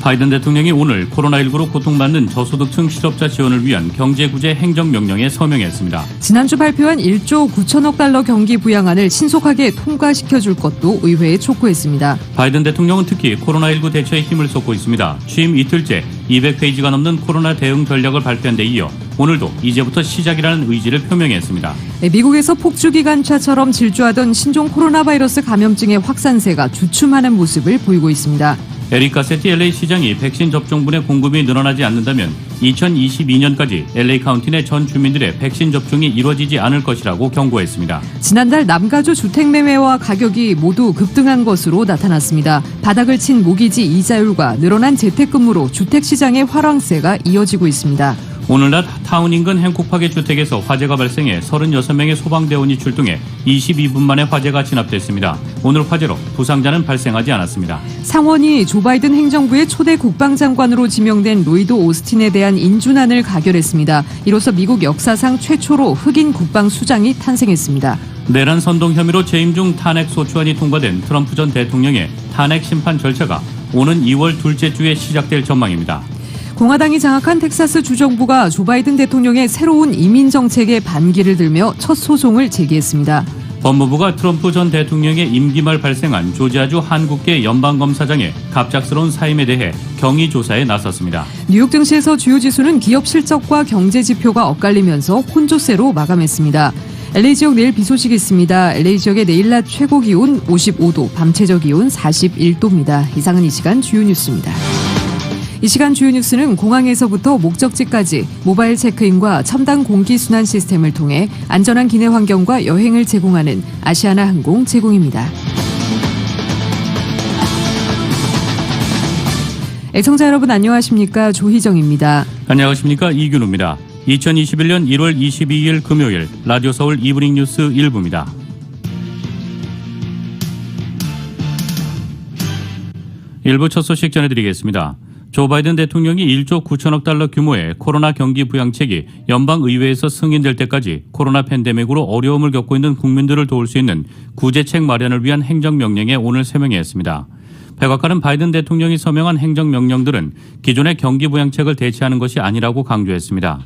바이든 대통령이 오늘 코로나19로 고통받는 저소득층 실업자 지원을 위한 경제구제 행정명령에 서명했습니다. 지난주 발표한 1조 9천억 달러 경기 부양안을 신속하게 통과시켜줄 것도 의회에 촉구했습니다. 바이든 대통령은 특히 코로나19 대처에 힘을 쏟고 있습니다. 취임 이틀째 200페이지가 넘는 코로나 대응 전략을 발표한 데 이어 오늘도 이제부터 시작이라는 의지를 표명했습니다. 미국에서 폭주기관차처럼 질주하던 신종 코로나 바이러스 감염증의 확산세가 주춤하는 모습을 보이고 있습니다. 에릭 가세티 LA 시장이 백신 접종분의 공급이 늘어나지 않는다면 2022년까지 LA 카운티 내 전 주민들의 백신 접종이 이루어지지 않을 것이라고 경고했습니다. 지난달 남가주 주택 매매와 가격이 모두 급등한 것으로 나타났습니다. 바닥을 친 모기지 이자율과 늘어난 재택근무로 주택시장의 화랑세가 이어지고 있습니다. 오늘 낮 타운 인근 행콕파괴 주택에서 화재가 발생해 36명의 소방대원이 출동해 22분 만에 화재가 진압됐습니다. 오늘 화재로 부상자는 발생하지 않았습니다. 상원이 조 바이든 행정부의 초대 국방장관으로 지명된 로이드 오스틴에 대한 인준안을 가결했습니다. 이로써 미국 역사상 최초로 흑인 국방수장이 탄생했습니다. 내란 선동 혐의로 재임 중 탄핵 소추안이 통과된 트럼프 전 대통령의 탄핵 심판 절차가 오는 2월 둘째 주에 시작될 전망입니다. 공화당이 장악한 텍사스 주정부가 조 바이든 대통령의 새로운 이민 정책에 반기를 들며 첫 소송을 제기했습니다. 법무부가 트럼프 전 대통령의 임기 말 발생한 조지아주 한국계 연방검사장의 갑작스러운 사임에 대해 경위 조사에 나섰습니다. 뉴욕 증시에서 주요 지수는 기업 실적과 경제 지표가 엇갈리면서 혼조세로 마감했습니다. LA 지역 내일 비 소식이 있습니다. LA 지역의 내일 낮 최고 기온 55도, 밤 최저 기온 41도입니다. 이상은 이 시간 주요 뉴스입니다. 이 시간 주요 뉴스는 공항에서부터 목적지까지 모바일 체크인과 첨단 공기순환 시스템을 통해 안전한 기내 환경과 여행을 제공하는 아시아나 항공 제공입니다. 애청자 여러분 안녕하십니까? 조희정입니다. 안녕하십니까? 이균우입니다. 2021년 1월 22일 금요일 라디오 서울 이브닝 뉴스 1부입니다. 일부 첫 소식 전해드리겠습니다. 조 바이든 대통령이 1조 9천억 달러 규모의 코로나 경기 부양책이 연방의회에서 승인될 때까지 코로나 팬데믹으로 어려움을 겪고 있는 국민들을 도울 수 있는 구제책 마련을 위한 행정명령에 오늘 서명했습니다. 백악관은 바이든 대통령이 서명한 행정명령들은 기존의 경기 부양책을 대체하는 것이 아니라고 강조했습니다.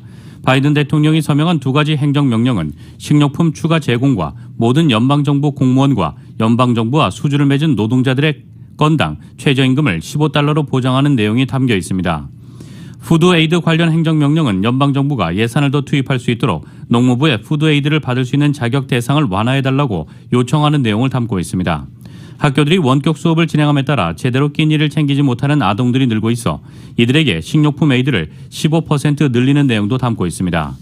바이든 대통령이 서명한 두 가지 행정명령은 식료품 추가 제공과 모든 연방정부 공무원과 연방정부와 수주를 맺은 노동자들의 건당 최저임금을 15달러로 보장하는 내용이 담겨 있습니다. 푸드에이드 관련 행정명령은 연방정부가 예산을 더 투입할 수 있도록 농무부에 푸드에이드를 받을 수 있는 자격 대상을 완화해달라고 요청하는 내용을 담고 있습니다. 학교들이 원격 수업을 진행함에 따라 제대로 끼니를 챙기지 못하는 아동들이 늘고 있어 이들에게 식료품 에이드를 15% 늘리는 내용도 담고 있습니다.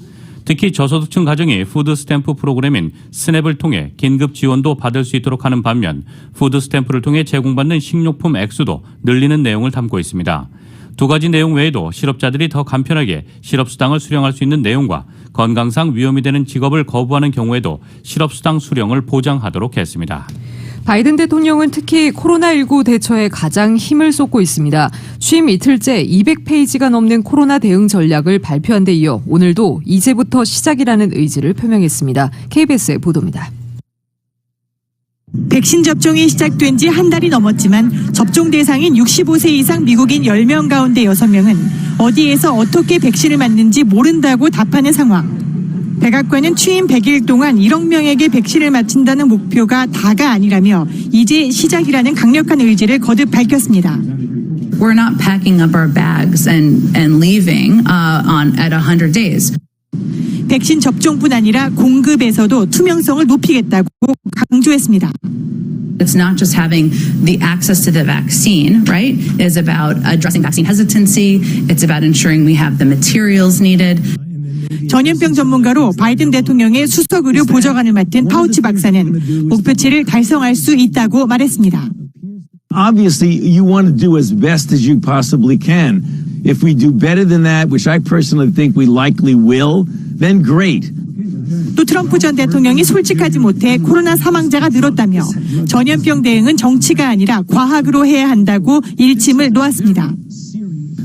특히 저소득층 가정이 푸드 스탬프 프로그램인 스냅을 통해 긴급 지원도 받을 수 있도록 하는 반면 푸드 스탬프를 통해 제공받는 식료품 액수도 늘리는 내용을 담고 있습니다. 두 가지 내용 외에도 실업자들이 더 간편하게 실업수당을 수령할 수 있는 내용과 건강상 위험이 되는 직업을 거부하는 경우에도 실업수당 수령을 보장하도록 했습니다. 바이든 대통령은 특히 코로나19 대처에 가장 힘을 쏟고 있습니다. 취임 이틀째 200페이지가 넘는 코로나 대응 전략을 발표한 데 이어 오늘도 이제부터 시작이라는 의지를 표명했습니다. KBS의 보도입니다. 백신 접종이 시작된 지 한 달이 넘었지만 접종 대상인 65세 이상 미국인 10명 가운데 6명은 어디에서 어떻게 백신을 맞는지 모른다고 답하는 상황. 백악관은 취임 100일 동안 1억 명에게 백신을 맞춘다는 목표가 다가 아니라며 이제 시작이라는 강력한 의지를 거듭 밝혔습니다. We're not packing up our bags and leaving at 100 days. 백신 접종뿐 아니라 공급에서도 투명성을 높이겠다고 강조했습니다. It's not just having the access to the vaccine, right? It's about addressing vaccine hesitancy. It's about ensuring we have the materials needed. 전염병 전문가로 바이든 대통령의 수석 의료 보좌관을 맡은 파우치 박사는 목표치를 달성할 수 있다고 말했습니다. Obviously, you want to do as best as you possibly can. If we do better than that, which I personally think we likely will, then great. 또 트럼프 전 대통령이 솔직하지 못해 코로나 사망자가 늘었다며 전염병 대응은 정치가 아니라 과학으로 해야 한다고 일침을 놓았습니다.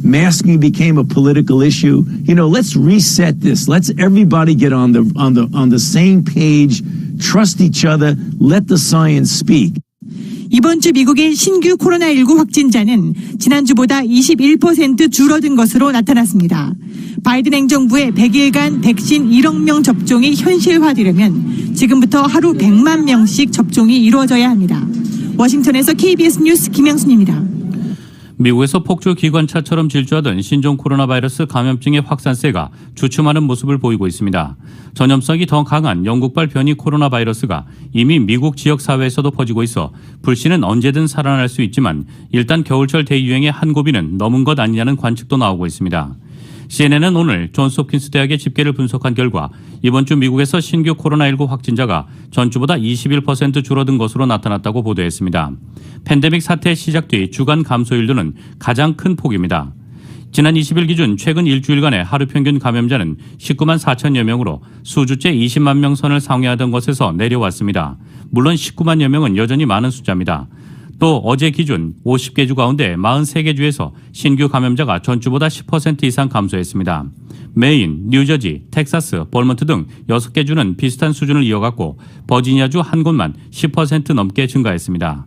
Masking became a political issue. You know, let's reset this. Let's everybody get on the same page. Trust each other. Let the science speak. 이번 주 미국의 신규 코로나19 확진자는 지난주보다 21% 줄어든 것으로 나타났습니다. 바이든 행정부의 100일간 백신 1억 명 접종이 현실화되려면 지금부터 하루 100만 명씩 접종이 이루어져야 합니다. 워싱턴에서 KBS 뉴스 김양순입니다. 미국에서 폭주 기관차처럼 질주하던 신종 코로나 바이러스 감염증의 확산세가 주춤하는 모습을 보이고 있습니다. 전염성이 더 강한 영국발 변이 코로나 바이러스가 이미 미국 지역 사회에서도 퍼지고 있어 불씨는 언제든 살아날 수 있지만 일단 겨울철 대유행의 한 고비는 넘은 것 아니냐는 관측도 나오고 있습니다. CNN은 오늘 존스홉킨스 대학의 집계를 분석한 결과 이번 주 미국에서 신규 코로나19 확진자가 전주보다 21% 줄어든 것으로 나타났다고 보도했습니다. 팬데믹 사태 시작 뒤 주간 감소율로는 가장 큰 폭입니다. 지난 20일 기준 최근 일주일간의 하루 평균 감염자는 19만 4천여 명으로 수주째 20만 명 선을 상회하던 것에서 내려왔습니다. 물론 19만여 명은 여전히 많은 숫자입니다. 또 어제 기준 50개 주 가운데 43개 주에서 신규 감염자가 전주보다 10% 이상 감소했습니다. 메인, 뉴저지, 텍사스, 벌몬트 등 6개 주는 비슷한 수준을 이어갔고 버지니아주 한 곳만 10% 넘게 증가했습니다.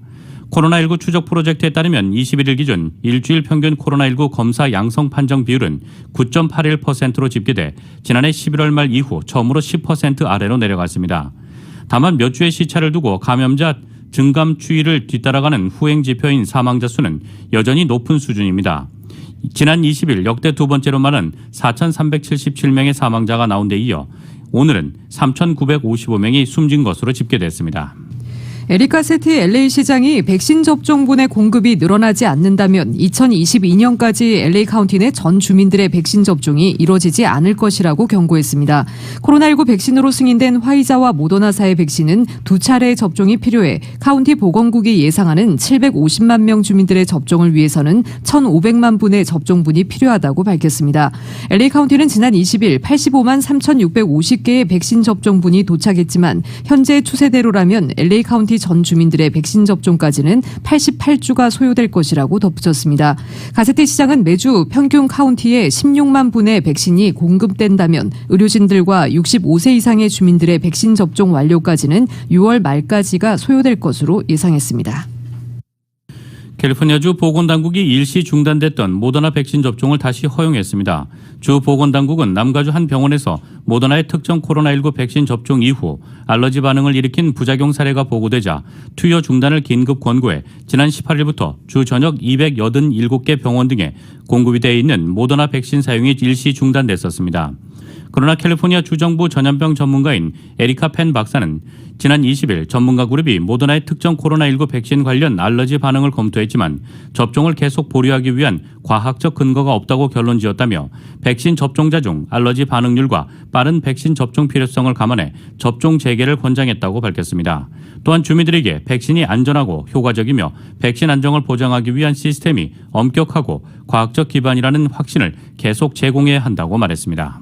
코로나19 추적 프로젝트에 따르면 21일 기준 일주일 평균 코로나19 검사 양성 판정 비율은 9.81%로 집계돼 지난해 11월 말 이후 처음으로 10% 아래로 내려갔습니다. 다만 몇 주의 시차를 두고 감염자 증감 추이를 뒤따라가는 후행 지표인 사망자 수는 여전히 높은 수준입니다. 지난 20일 역대 두 번째로 많은 4,377명의 사망자가 나온 데 이어 오늘은 3,955명이 숨진 것으로 집계됐습니다. 에리카 세티 LA시장이 백신 접종분의 공급이 늘어나지 않는다면 2022년까지 LA 카운티 내 전 주민들의 백신 접종이 이뤄지지 않을 것이라고 경고했습니다. 코로나19 백신으로 승인된 화이자와 모더나사의 백신은 2차례의 접종이 필요해 카운티 보건국이 예상하는 750만 명 주민들의 접종을 위해서는 1,500만 분의 접종분이 필요하다고 밝혔습니다. LA 카운티는 지난 20일 85만 3,650개의 백신 접종분이 도착했지만 현재 추세대로라면 LA 카운티 전 주민들의 백신 접종까지는 88주가 소요될 것이라고 덧붙였습니다. 가세티 시장은 매주 평균 카운티에 16만 분의 백신이 공급된다면 의료진들과 65세 이상의 주민들의 백신 접종 완료까지는 6월 말까지가 소요될 것으로 예상했습니다. 캘리포니아주 보건당국이 일시 중단됐던 모더나 백신 접종을 다시 허용했습니다. 주 보건당국은 남가주 한 병원에서 모더나의 특정 코로나19 백신 접종 이후 알러지 반응을 일으킨 부작용 사례가 보고되자 투여 중단을 긴급 권고해 지난 18일부터 주 전역 287개 병원 등에 공급이 되어 있는 모더나 백신 사용이 일시 중단됐었습니다. 그러나 캘리포니아 주정부 전염병 전문가인 에리카 펜 박사는 지난 20일 전문가 그룹이 모더나의 특정 코로나19 백신 관련 알러지 반응을 검토했지만 접종을 계속 보류하기 위한 과학적 근거가 없다고 결론지었다며 백신 접종자 중 알러지 반응률과 빠른 백신 접종 필요성을 감안해 접종 재개를 권장했다고 밝혔습니다. 또한 주민들에게 백신이 안전하고 효과적이며 백신 안정을 보장하기 위한 시스템이 엄격하고 과학적 기반이라는 확신을 계속 제공해야 한다고 말했습니다.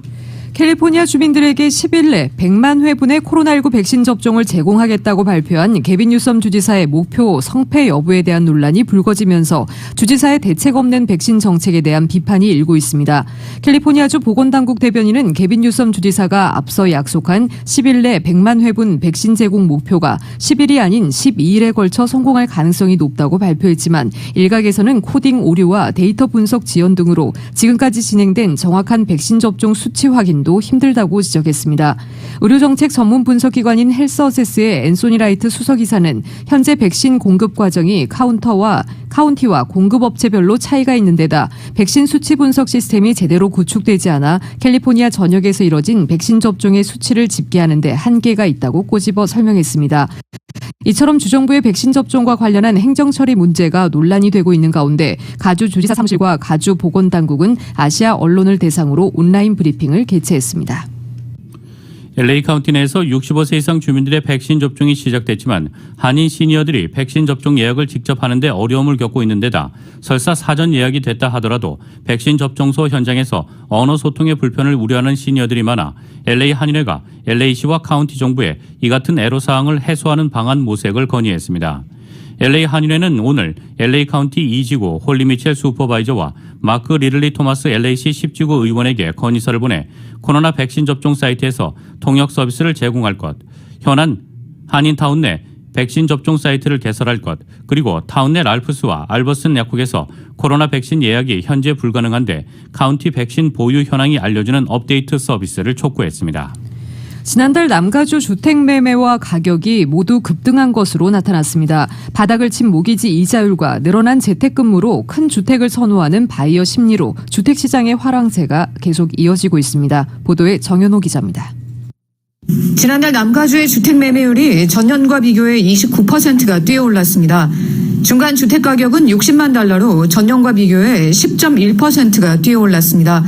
캘리포니아 주민들에게 10일 내 100만 회분의 코로나19 백신 접종을 제공하겠다고 발표한 게빈 뉴섬 주지사의 목표 성패 여부에 대한 논란이 불거지면서 주지사의 대책 없는 백신 정책에 대한 비판이 일고 있습니다. 캘리포니아주 보건당국 대변인은 게빈 뉴섬 주지사가 앞서 약속한 10일 내 100만 회분 백신 제공 목표가 10일이 아닌 12일에 걸쳐 성공할 가능성이 높다고 발표했지만 일각에서는 코딩 오류와 데이터 분석 지연 등으로 지금까지 진행된 정확한 백신 접종 수치 확인 도 힘들다고 지적했습니다. 의료정책 전문 분석기관인 헬스어세스의 앤소니 라이트 수석이사는 현재 백신 공급 과정이 카운티와 공급업체별로 차이가 있는 데다 백신 수치 분석 시스템이 제대로 구축되지 않아 캘리포니아 전역에서 이뤄진 백신 접종의 수치를 집계하는 데 한계가 있다고 꼬집어 설명했습니다. 이처럼 주정부의 백신 접종과 관련한 행정처리 문제가 논란이 되고 있는 가운데 가주 주지사 사무실과 가주 보건당국은 아시아 언론을 대상으로 온라인 브리핑을 개최했습니다. LA 카운티 내에서 65세 이상 주민들의 백신 접종이 시작됐지만 한인 시니어들이 백신 접종 예약을 직접 하는데 어려움을 겪고 있는 데다 설사 사전 예약이 됐다 하더라도 백신 접종소 현장에서 언어 소통의 불편을 우려하는 시니어들이 많아 LA 한인회가 LA시와 카운티 정부에 이 같은 애로사항을 해소하는 방안 모색을 건의했습니다. LA 한인회는 오늘 LA 카운티 2지구 홀리 미첼 슈퍼바이저와 마크 리들리 토마스 LA시 10지구 의원에게 건의서를 보내 코로나 백신 접종 사이트에서 통역 서비스를 제공할 것, 현안 한인타운 내 백신 접종 사이트를 개설할 것, 그리고 타운넷 알프스와 알버슨 약국에서 코로나 백신 예약이 현재 불가능한데 카운티 백신 보유 현황이 알려주는 업데이트 서비스를 촉구했습니다. 지난달 남가주 주택 매매와 가격이 모두 급등한 것으로 나타났습니다. 바닥을 친 모기지 이자율과 늘어난 재택근무로 큰 주택을 선호하는 바이어 심리로 주택시장의 화랑세가 계속 이어지고 있습니다. 보도에 정현호 기자입니다. 지난달 남가주의 주택 매매율이 전년과 비교해 29%가 뛰어올랐습니다. 중간 주택 가격은 60만 달러로 전년과 비교해 10.1%가 뛰어올랐습니다.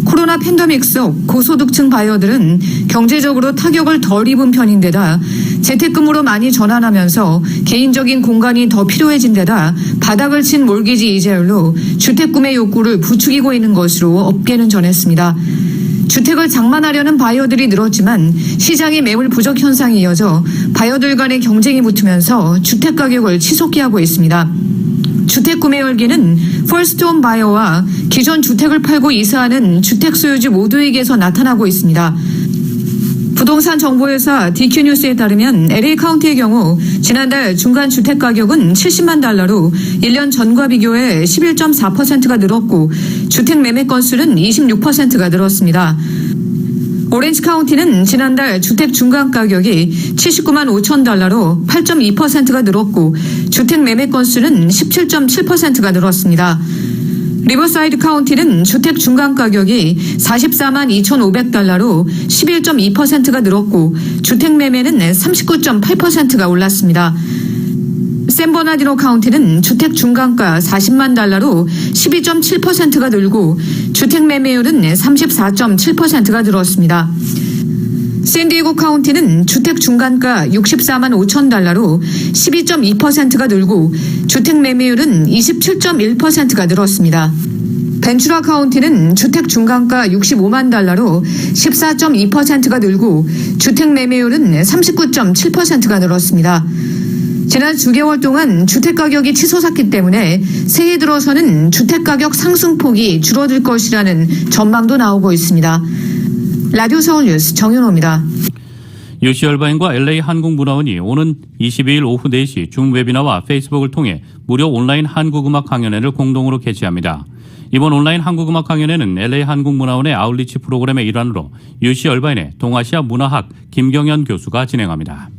코로나 팬데믹 속 고소득층 바이어들은 경제적으로 타격을 덜 입은 편인 데다 재택근무로 많이 전환하면서 개인적인 공간이 더 필요해진 데다 바닥을 친 몰기지 이자율로 주택 구매 욕구를 부추기고 있는 것으로 업계는 전했습니다. 주택을 장만하려는 바이어들이 늘었지만 시장의 매물 부족 현상이 이어져 바이어들 간의 경쟁이 붙으면서 주택 가격을 치솟게 하고 있습니다. 주택 구매 열기는 퍼스트홈 바이어와 기존 주택을 팔고 이사하는 주택 소유주 모두에게서 나타나고 있습니다. 부동산 정보회사 DQ뉴스에 따르면 LA 카운티의 경우 지난달 중간 주택 가격은 70만 달러로 1년 전과 비교해 11.4%가 늘었고 주택 매매 건수는 26%가 늘었습니다. 오렌지 카운티는 지난달 주택 중간 가격이 79만 5천 달러로 8.2%가 늘었고 주택 매매 건수는 17.7%가 늘었습니다. 리버사이드 카운티는 주택 중간 가격이 44만 2,500달러로 11.2%가 늘었고 주택 매매는 39.8%가 올랐습니다. 샌버나디노 카운티는 주택 중간가 40만 달러로 12.7%가 늘고 주택 매매율은 34.7%가 늘었습니다. 샌디에고 카운티는 주택 중간가 64만 5천 달러로 12.2%가 늘고 주택 매매율은 27.1%가 늘었습니다. 벤츄라 카운티는 주택 중간가 65만 달러로 14.2%가 늘고 주택 매매율은 39.7%가 늘었습니다. 지난 9개월 동안 주택 가격이 치솟았기 때문에 새해 들어서는 주택 가격 상승폭이 줄어들 것이라는 전망도 나오고 있습니다. 라디오 서울 뉴스 정윤호입니다. UC 얼바인과 LA 한국문화원이 오는 22일 오후 4시 줌 웨비나와 페이스북을 통해 무료 온라인 한국음악 강연회를 공동으로 개최합니다. 이번 온라인 한국음악 강연회는 LA 한국문화원의 아웃리치 프로그램의 일환으로 UC 얼바인의 동아시아 문화학 김경현 교수가 진행합니다.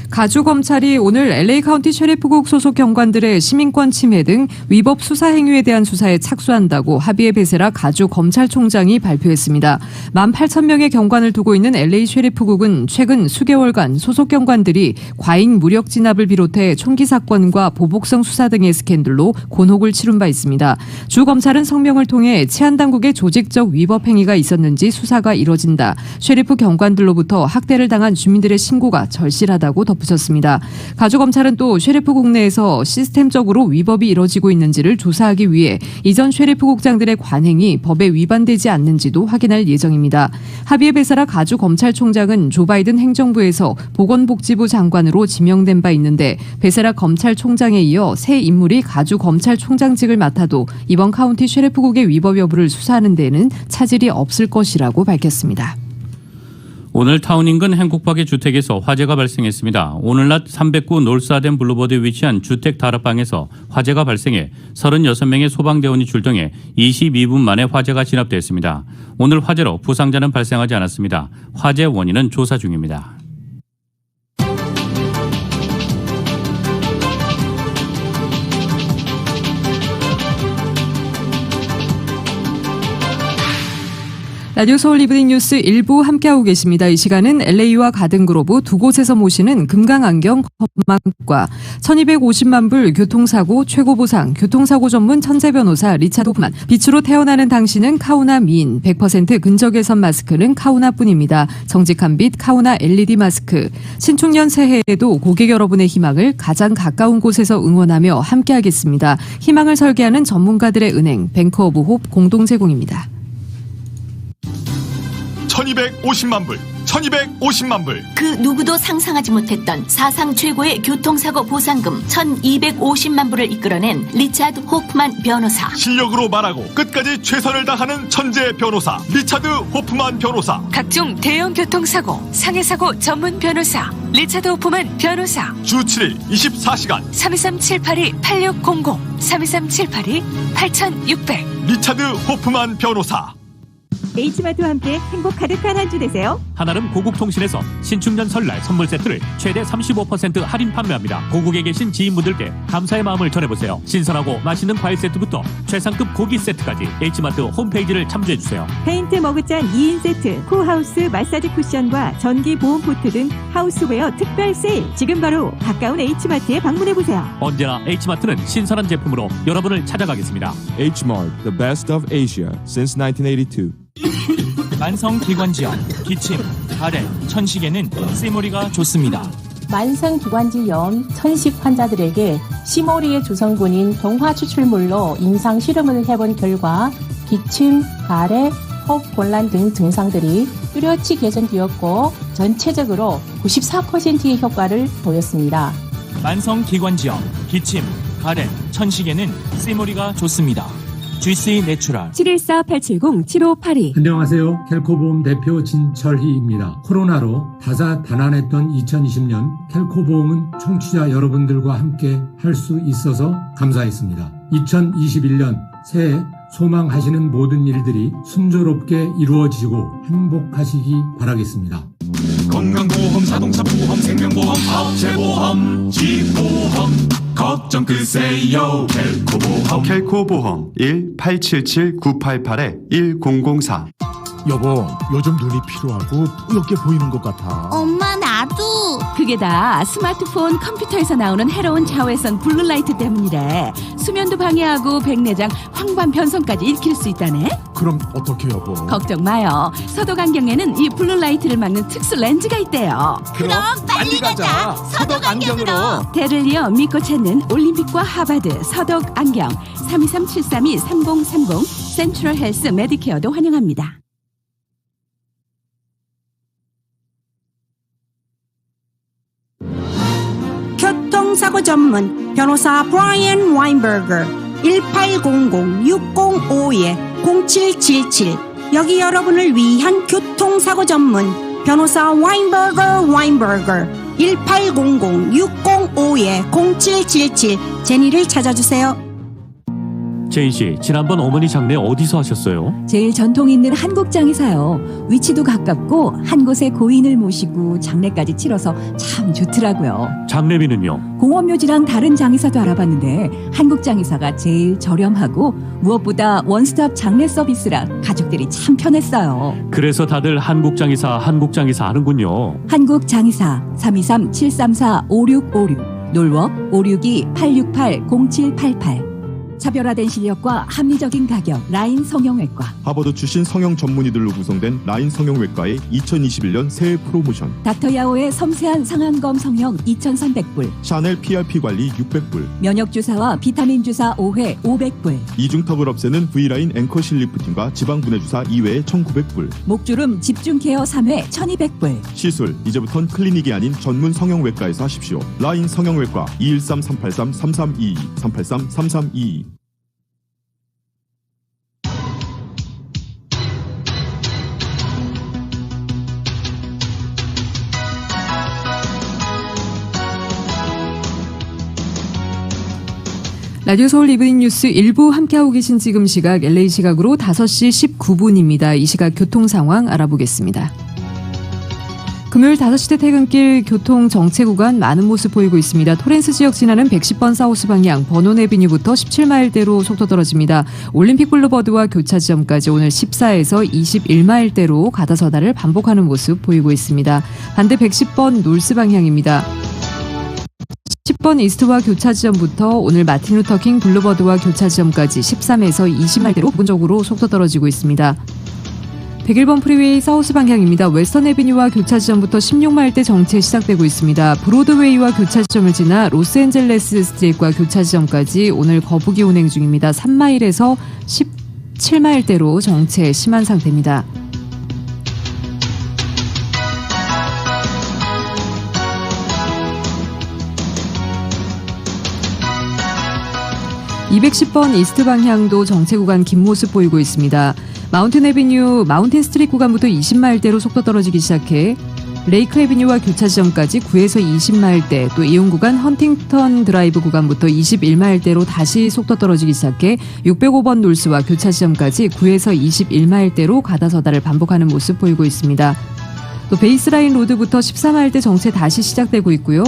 가주검찰이 오늘 LA 카운티 셰리프국 소속 경관들의 시민권 침해 등 위법 수사 행위에 대한 수사에 착수한다고 하비에 베세라 가주검찰총장이 발표했습니다. 18,000명의 경관을 두고 있는 LA 셰리프국은 최근 수개월간 소속 경관들이 과잉 무력 진압을 비롯해 총기 사건과 보복성 수사 등의 스캔들로 곤혹을 치른 바 있습니다. 주 검찰은 성명을 통해 치안당국의 조직적 위법 행위가 있었는지 수사가 이뤄진다. 셰리프 경관들로부터 학대를 당한 주민들의 신고가 절실하다고 덧붙였습니다. 가주검찰은 또 셰리프국 내에서 시스템적으로 위법이 이뤄지고 있는지를 조사하기 위해 이전 셰리프국장들의 관행이 법에 위반되지 않는지도 확인할 예정입니다. 하비에 베사라 가주검찰총장은 조 바이든 행정부에서 보건복지부 장관으로 지명된 바 있는데 베세라 검찰총장에 이어 새 인물이 가주검찰총장직을 맡아도 이번 카운티 셰리프국의 위법 여부를 수사하는 데에는 차질이 없을 것이라고 밝혔습니다. 오늘 타운 인근 행국박의 주택에서 화재가 발생했습니다. 오늘 낮 309 놀스아덴 블루버드에 위치한 주택 다락방에서 화재가 발생해 36명의 소방대원이 출동해 22분 만에 화재가 진압됐습니다. 오늘 화재로 부상자는 발생하지 않았습니다. 화재 원인은 조사 중입니다. 라디오 서울 이브닝 뉴스 1부 함께하고 계십니다. 이 시간은 LA와 가든그로브 두 곳에서 모시는 금강안경 건망과 1250만 불 교통사고 최고보상 교통사고 전문 천재변호사 리차드 호프만, 빛으로 태어나는 당신은 카우나 미인 100% 근적외선 마스크는 카우나뿐입니다. 정직한 빛 카우나 LED 마스크. 신축년 새해에도 고객 여러분의 희망을 가장 가까운 곳에서 응원하며 함께하겠습니다. 희망을 설계하는 전문가들의 은행 뱅크 오브 홉 공동 제공입니다. 1250만 불 1250만 불. 그 누구도 상상하지 못했던 사상 최고의 교통사고 보상금 1250만 불을 이끌어낸 리차드 호프만 변호사. 실력으로 말하고 끝까지 최선을 다하는 천재 변호사 리차드 호프만 변호사. 각종 대형 교통사고, 상해사고 전문 변호사 리차드 호프만 변호사. 주 7일 24시간 323-782-8600 323-782-8600 리차드 호프만 변호사. H마트와 함께 행복 가득한 한 주 되세요. 한아름 고국통신에서 신축년 설날 선물 세트를 최대 35% 할인 판매합니다. 고국에 계신 지인분들께 감사의 마음을 전해보세요. 신선하고 맛있는 과일 세트부터 최상급 고기 세트까지 H마트 홈페이지를 참조해주세요. 페인트 머그잔 2인 세트, 코하우스 마사지 쿠션과 전기 보온 포트 등 하우스웨어 특별 세일. 지금 바로 가까운 H마트에 방문해보세요. 언제나 H마트는 신선한 제품으로 여러분을 찾아가겠습니다. H-Mart, the best of Asia since 1982. 만성기관지염, 기침, 가래, 천식에는 시모리가 좋습니다. 만성기관지염, 천식 환자들에게 시모리의 주성분인 동화 추출물로 임상 실험을 해본 결과 기침, 가래, 호흡 곤란 등 증상들이 뚜렷이 개선되었고 전체적으로 94%의 효과를 보였습니다. 만성기관지염, 기침, 가래, 천식에는 시모리가 좋습니다. GC 내추럴 714-870-7582. 안녕하세요. 켈코보험 대표 진철희입니다. 코로나로 다사다난했던 2020년 켈코보험은 청취자 여러분들과 함께 할 수 있어서 감사했습니다. 2021년 새해 소망하시는 모든 일들이 순조롭게 이루어지고 행복하시기 바라겠습니다. 건강보험, 자동차보험, 생명보험, 사업체보험, 집보험 걱정 끄세요. 켈코보험. 켈코보험 1-877-988-1004. 여보, 요즘 눈이 피로하고 뿌옇게 보이는 것 같아. 엄마, 나도. 그게 다 스마트폰, 컴퓨터에서 나오는 해로운 자외선 블루라이트 때문이래. 수면도 방해하고 백내장, 황반 변성까지 일으킬 수 있다네. 그럼 어떻게 여보? 걱정 마요. 서독 안경에는 이 블루라이트를 막는 특수 렌즈가 있대요. 그럼 빨리 가자. 서독 안경으로. 대를 이어 믿고 찾는 올림픽과 하버드 서독 안경 323-732-3030 센트럴 헬스 메디케어도 환영합니다. 교통사고 전문 변호사 브라이언 와인버거 1800-605-0777. 여기 여러분을 위한 교통사고 전문 변호사 와인버거 1800-605-0777. 제니를 찾아주세요. 제인 씨, 지난번 어머니 장례 어디서 하셨어요? 제일 전통 있는 한국장에서요. 위치도 가깝고 한 곳에 고인을 모시고 장례까지 치러서 참 좋더라고요. 장례비는요? 공원묘지랑 다른 장의사도 알아봤는데 한국장의사가 제일 저렴하고 무엇보다 원스톱 장례 서비스라 가족들이 참 편했어요. 그래서 다들 한국장의사 하는군요. 한국장의사 323-734-5656 놀워 562-868-0788. 차별화된 실력과 합리적인 가격 라인 성형외과. 하버드 출신 성형 전문의들로 구성된 라인 성형외과의 2021년 새해 프로모션. 닥터야오의 섬세한 상안검 성형 2,300불. 샤넬 PRP 관리 600불. 면역주사와 비타민 주사 5회 500불. 이중턱을 없애는 V라인 앵커 실리프팅과 지방분해 주사 2회에 1,900불. 목주름 집중케어 3회 1,200불. 시술 이제부턴 클리닉이 아닌 전문 성형외과에서 하십시오. 라인 성형외과 213-383-3322 383-3322. 라디오 서울 이브닝 뉴스 일부 함께하고 계신 지금 시각 LA 시각으로 5시 19분입니다. 이 시각 교통 상황 알아보겠습니다. 금요일 5시대 퇴근길 교통 정체 구간 많은 모습 보이고 있습니다. 토렌스 지역 지나는 110번 사우스 방향 버논 애비뉴부터 17마일대로 속도 떨어집니다. 올림픽 블루버드와 교차 지점까지 오늘 14에서 21마일대로 가다 서다를 반복하는 모습 보이고 있습니다. 반대 110번 놀스 방향입니다. 10번 이스트와 교차 지점부터 오늘 마틴 루터킹 블루버드와 교차 지점까지 13에서 20마일대로 부분적으로 속도 떨어지고 있습니다. 101번 프리웨이 사우스 방향입니다. 웨스턴 애비뉴와 교차 지점부터 16마일대 정체 시작되고 있습니다. 브로드웨이와 교차 지점을 지나 로스앤젤레스 스트리트과 교차 지점까지 오늘 거북이 운행 중입니다. 3마일에서 17마일대로 정체 심한 상태입니다. 210번 이스트 방향도 정체 구간 긴 모습 보이고 있습니다. 마운틴 애비뉴, 마운틴 스트리트 구간부터 20마일대로 속도 떨어지기 시작해 레이크 애비뉴와 교차 지점까지 9에서 20마일대, 또 이용 구간 헌팅턴 드라이브 구간부터 21마일대로 다시 속도 떨어지기 시작해 605번 놀스와 교차 지점까지 9에서 21마일대로 가다서다를 반복하는 모습 보이고 있습니다. 또 베이스라인 로드부터 14마일대 정체 다시 시작되고 있고요.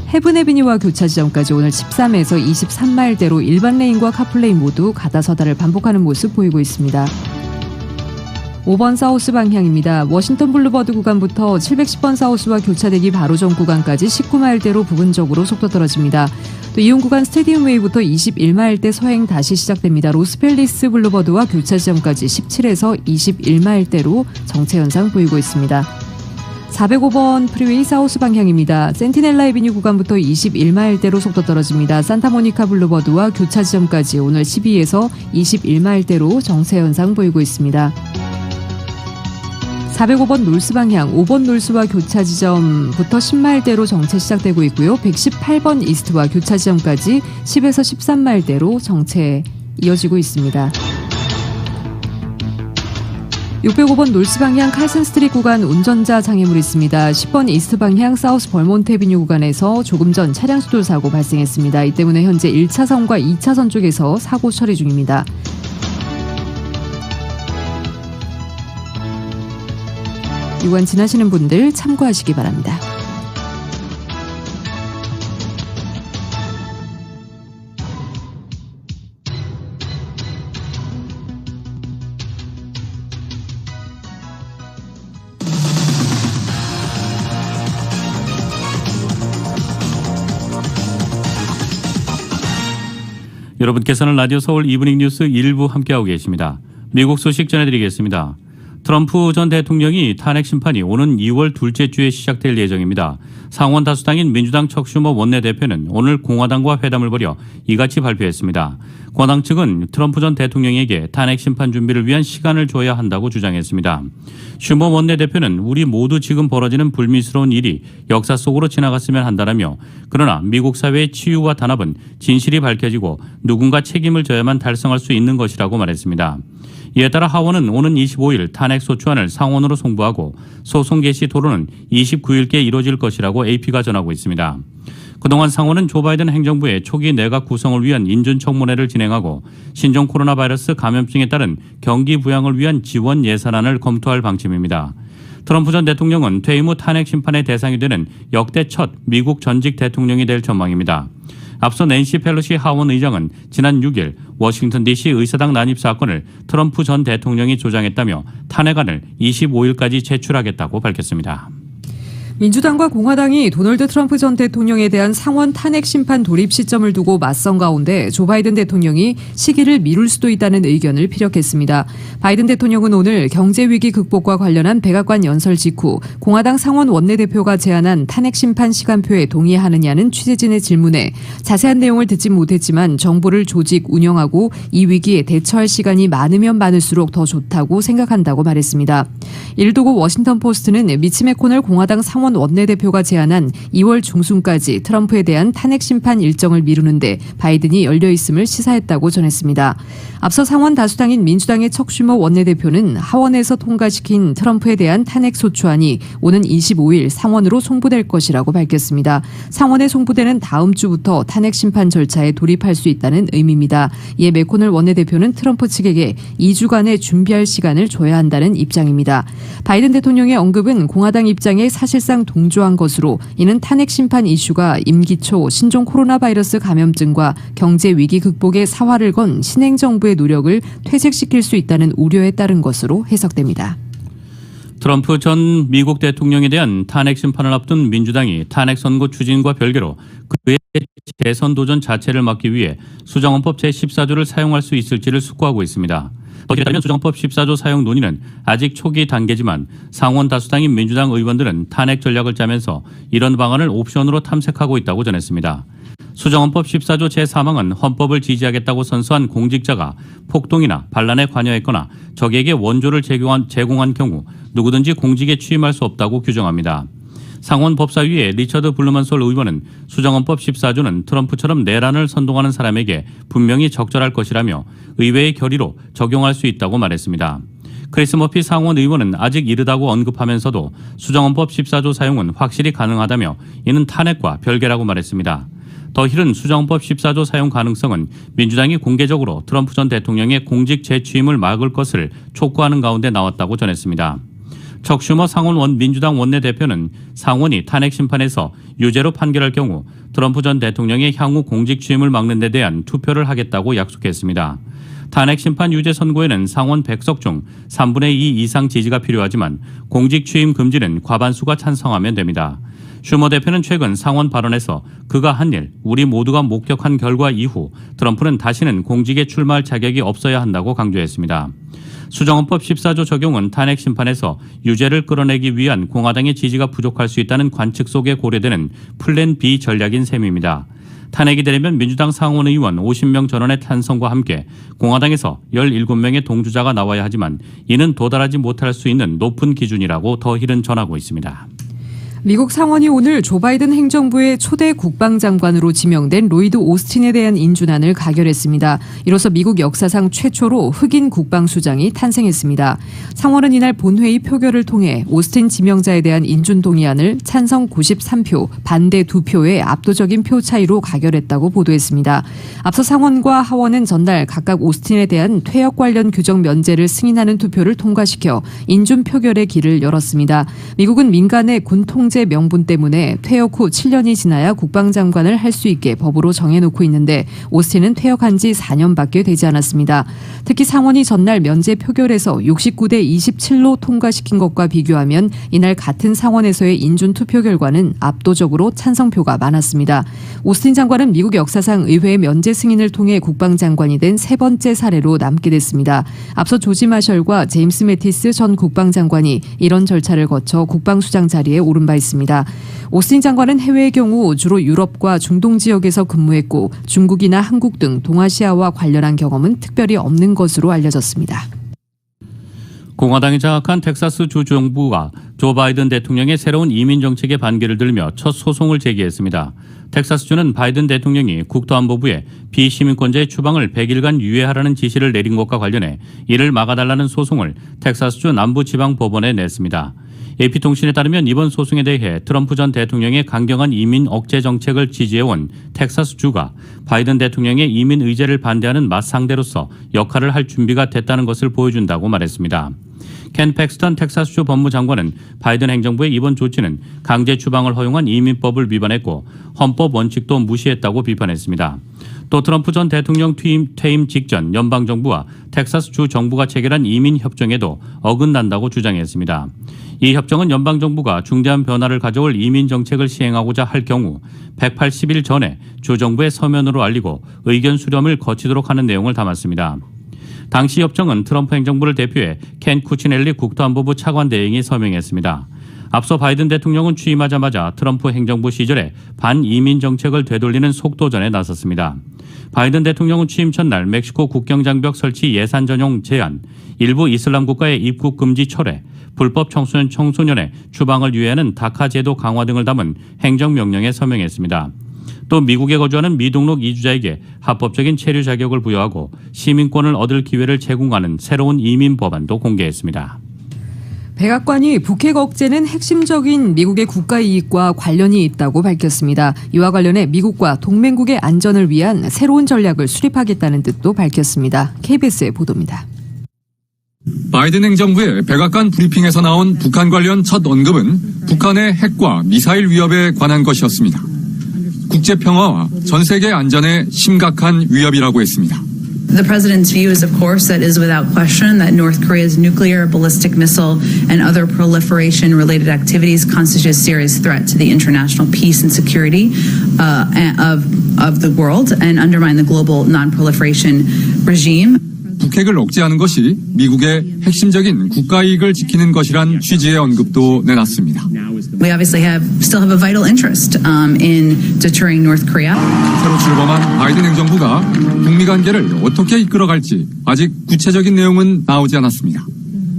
헤븐 애비뉴와 교차 지점까지 오늘 13에서 23마일대로 일반 레인과 카풀레인 모두 가다서다를 반복하는 모습 보이고 있습니다. 5번 사우스 방향입니다. 워싱턴 블루버드 구간부터 710번 사우스와 교차되기 바로 전 구간까지 19마일대로 부분적으로 속도 떨어집니다. 또 이용 구간 스테디움 웨이부터 21마일대 서행 다시 시작됩니다. 로스펠리스 블루버드와 교차 지점까지 17에서 21마일대로 정체 현상 보이고 있습니다. 405번 프리웨이 사우스 방향입니다. 센티넬라 애비뉴 구간부터 21마일대로 속도 떨어집니다. 산타모니카 블루버드와 교차 지점까지 오늘 12에서 21마일대로 정체 현상 보이고 있습니다. 405번 놀스 방향 5번 놀스와 교차 지점부터 10마일대로 정체 시작되고 있고요. 118번 이스트와 교차 지점까지 10에서 13마일대로 정체 이어지고 있습니다. 605번 놀스 방향 칼슨 스트리트 구간 운전자 장애물 있습니다. 10번 이스트 방향 사우스 벌몬트 애비뉴 구간에서 조금 전 차량 추돌 사고 발생했습니다. 이 때문에 현재 1차선과 2차선 쪽에서 사고 처리 중입니다. 유관 지나시는 분들 참고하시기 바랍니다. 여러분께서는 라디오 서울 이브닝 뉴스 일부 함께하고 계십니다. 미국 소식 전해드리겠습니다. 트럼프 전 대통령이 탄핵 심판이 오는 2월 둘째 주에 시작될 예정입니다. 상원 다수당인 민주당 척 슈머 원내대표는 오늘 공화당과 회담을 벌여 이같이 발표했습니다. 공화당 측은 트럼프 전 대통령에게 탄핵 심판 준비를 위한 시간을 줘야 한다고 주장했습니다. 슈머 원내대표는 우리 모두 지금 벌어지는 불미스러운 일이 역사 속으로 지나갔으면 한다라며, 그러나 미국 사회의 치유와 단합은 진실이 밝혀지고 누군가 책임을 져야만 달성할 수 있는 것이라고 말했습니다. 이에 따라 하원은 오는 25일 탄핵 소추안을 상원으로 송부하고 소송 개시 토론은 29일께 이뤄질 것이라고 AP가 전하고 있습니다. 그동안 상원은 조 바이든 행정부의 초기 내각 구성을 위한 인준청문회를 진행하고 신종 코로나 바이러스 감염증에 따른 경기 부양을 위한 지원 예산안을 검토할 방침입니다. 트럼프 전 대통령은 퇴임 후 탄핵 심판의 대상이 되는 역대 첫 미국 전직 대통령이 될 전망입니다. 앞서 낸시 펠로시 하원 의장은 지난 6일 워싱턴 DC 의사당 난입 사건을 트럼프 전 대통령이 조장했다며 탄핵안을 25일까지 제출하겠다고 밝혔습니다. 민주당과 공화당이 도널드 트럼프 전 대통령에 대한 상원 탄핵 심판 돌입 시점을 두고 맞선 가운데 조 바이든 대통령이 시기를 미룰 수도 있다는 의견을 피력했습니다. 바이든 대통령은 오늘 경제위기 극복과 관련한 백악관 연설 직후 공화당 상원 원내대표가 제안한 탄핵 심판 시간표에 동의하느냐는 취재진의 질문에 자세한 내용을 듣진 못했지만 정부를 조직 운영하고 이 위기에 대처할 시간이 많으면 많을수록 더 좋다고 생각한다고 말했습니다. 이를 두고 워싱턴 포스트는 미치 매코넬 공화당 상원 원내대표가 제안한 2월 중순까지 트럼프에 대한 탄핵 심판 일정을 미루는데 바이든이 열려 있음을 시사했다고 전했습니다. 앞서 상원 다수당인 민주당의 척 슈머 원내대표는 하원에서 통과시킨 트럼프에 대한 탄핵 소추안이 오는 25일 상원으로 송부될 것이라고 밝혔습니다. 상원에 송부되는 다음 주부터 탄핵 심판 절차에 돌입할 수 있다는 의미입니다. 이에 매코넬 원내대표는 트럼프 측에게 2주간의 준비할 시간을 줘야 한다는 입장입니다. 바이든 대통령의 언급은 공화당 입장에 사실상 동조한 것으로, 이는 탄핵 심판 이슈가 임기 초 신종 코로나 바이러스 감염증과 경제 위기 극복에 사활을 건 신행 정부의 노력을 퇴색시킬 수 있다는 우려에 따른 것으로 해석됩니다. 트럼프 전 미국 대통령에 대한 탄핵 심판을 앞둔 민주당이 탄핵 선고 추진과 별개로 그의 재선 도전 자체를 막기 위해 수정헌법 제14조를 사용할 수 있을지를 숙고하고 있습니다. 거기에 따르면 수정헌법 14조 사용 논의는 아직 초기 단계지만 상원 다수당인 민주당 의원들은 탄핵 전략을 짜면서 이런 방안을 옵션으로 탐색하고 있다고 전했습니다. 수정헌법 14조 제3항은 헌법을 지지하겠다고 선서한 공직자가 폭동이나 반란에 관여했거나 적에게 원조를 제공한 경우 누구든지 공직에 취임할 수 없다고 규정합니다. 상원 법사위의 리처드 블루먼솔 의원은 수정헌법 14조는 트럼프처럼 내란을 선동하는 사람에게 분명히 적절할 것이라며 의회의 결의로 적용할 수 있다고 말했습니다. 크리스 머피 상원 의원은 아직 이르다고 언급하면서도 수정헌법 14조 사용은 확실히 가능하다며 이는 탄핵과 별개라고 말했습니다. 더 힐은 수정헌법 14조 사용 가능성은 민주당이 공개적으로 트럼프 전 대통령의 공직 재취임을 막을 것을 촉구하는 가운데 나왔다고 전했습니다. 척 슈머 상원 민주당 원내대표는 상원이 탄핵 심판에서 유죄로 판결할 경우 트럼프 전 대통령의 향후 공직 취임을 막는 데 대한 투표를 하겠다고 약속했습니다. 탄핵 심판 유죄 선고에는 상원 100석 중 3분의 2 이상 지지가 필요하지만 공직 취임 금지는 과반수가 찬성하면 됩니다. 슈머 대표는 최근 상원 발언에서 그가 한 일, 우리 모두가 목격한 결과 이후 트럼프는 다시는 공직에 출마할 자격이 없어야 한다고 강조했습니다. 수정헌법 14조 적용은 탄핵 심판에서 유죄를 끌어내기 위한 공화당의 지지가 부족할 수 있다는 관측 속에 고려되는 플랜 B 전략인 셈입니다. 탄핵이 되려면 민주당 상원 의원 50명 전원의 찬성과 함께 공화당에서 17명의 동조자가 나와야 하지만 이는 도달하지 못할 수 있는 높은 기준이라고 더 힐은 전하고 있습니다. 미국 상원이 오늘 조 바이든 행정부의 초대 국방장관으로 지명된 로이드 오스틴에 대한 인준안을 가결했습니다. 이로써 미국 역사상 최초로 흑인 국방수장이 탄생했습니다. 상원은 이날 본회의 표결을 통해 오스틴 지명자에 대한 인준 동의안을 찬성 93표, 반대 2표의 압도적인 표 차이로 가결했다고 보도했습니다. 앞서 상원과 하원은 전날 각각 오스틴에 대한 퇴역 관련 규정 면제를 승인하는 투표를 통과시켜 인준 표결의 길을 열었습니다. 미국은 민간의 군 통제 명분 때문에 퇴역 후 7년이 지나야 국방장관을 할 수 있게 법으로 정해놓고 있는데 오스틴은 퇴역한 지 4년밖에 되지 않았습니다. 특히 상원이 전날 면제 표결에서 69대 27로 통과시킨 것과 비교하면 이날 같은 상원에서의 인준 투표 결과는 압도적으로 찬성표가 많았습니다. 오스틴 장관은 미국 역사상 의회의 면제 승인을 통해 국방장관이 된 세 번째 사례로 남게 됐습니다. 앞서 조지 마셜과 제임스 매티스 전 국방장관이 이런 절차를 거쳐 국방수장 자리에 오른 바 있습니다. 오스틴 장관은 해외의 경우 주로 유럽과 중동 지역에서 근무했고 중국이나 한국 등 동아시아와 관련한 경험은 특별히 없는 것으로 알려졌습니다. 공화당이 장악한 텍사스 주 정부가 조 바이든 대통령의 새로운 이민 정책에 반기를 들며 첫 소송을 제기했습니다. 텍사스주는 바이든 대통령이 국토안보부에 비시민권자의 추방을 100일간 유예하라는 지시를 내린 것과 관련해 이를 막아달라는 소송을 텍사스주 남부지방법원에 냈습니다. AP통신에 따르면 이번 소송에 대해 트럼프 전 대통령의 강경한 이민 억제 정책을 지지해온 텍사스주가 바이든 대통령의 이민 의제를 반대하는 맞상대로서 역할을 할 준비가 됐다는 것을 보여준다고 말했습니다. 켄 팩스턴 텍사스주 법무장관은 바이든 행정부의 이번 조치는 강제 추방을 허용한 이민법을 위반했고 헌법 원칙도 무시했다고 비판했습니다. 또 트럼프 전 대통령 퇴임 직전 연방정부와 텍사스주 정부가 체결한 이민협정에도 어긋난다고 주장했습니다. 이 협정은 연방정부가 중대한 변화를 가져올 이민정책을 시행하고자 할 경우 180일 전에 주정부에 서면으로 알리고 의견 수렴을 거치도록 하는 내용을 담았습니다. 당시 협정은 트럼프 행정부를 대표해 켄 쿠치넬리 국토안보부 차관 대행이 서명했습니다. 앞서 바이든 대통령은 취임하자마자 트럼프 행정부 시절에 반이민 정책을 되돌리는 속도전에 나섰습니다. 바이든 대통령은 취임 첫날 멕시코 국경장벽 설치 예산 전용 제한, 일부 이슬람 국가의 입국 금지 철회, 불법 청소년의 추방을 유예하는 다카 제도 강화 등을 담은 행정명령에 서명했습니다. 또 미국에 거주하는 미등록 이주자에게 합법적인 체류 자격을 부여하고 시민권을 얻을 기회를 제공하는 새로운 이민 법안도 공개했습니다. 백악관이 북핵 억제는 핵심적인 미국의 국가 이익과 관련이 있다고 밝혔습니다. 이와 관련해 미국과 동맹국의 안전을 위한 새로운 전략을 수립하겠다는 뜻도 밝혔습니다. KBS의 보도입니다. 바이든 행정부의 백악관 브리핑에서 나온 북한 관련 첫 언급은 북한의 핵과 미사일 위협에 관한 것이었습니다. 국제 평화와 전 세계 안전에 심각한 위협이라고 했습니다. The president's view is, of course, that is without question that North Korea's nuclear, ballistic missile, and other proliferation-related activities constitute a serious threat to the international peace and security of the world and undermine the global non-proliferation regime. 북핵을 억제하는 것이 미국의 핵심적인 국가 이익을 지키는 것이란 취지의 언급도 내놨습니다. We obviously still have a vital interest in deterring North Korea. 새로 출범한 바이든 행정부가 북미 관계를 어떻게 이끌어갈지 아직 구체적인 내용은 나오지 않았습니다.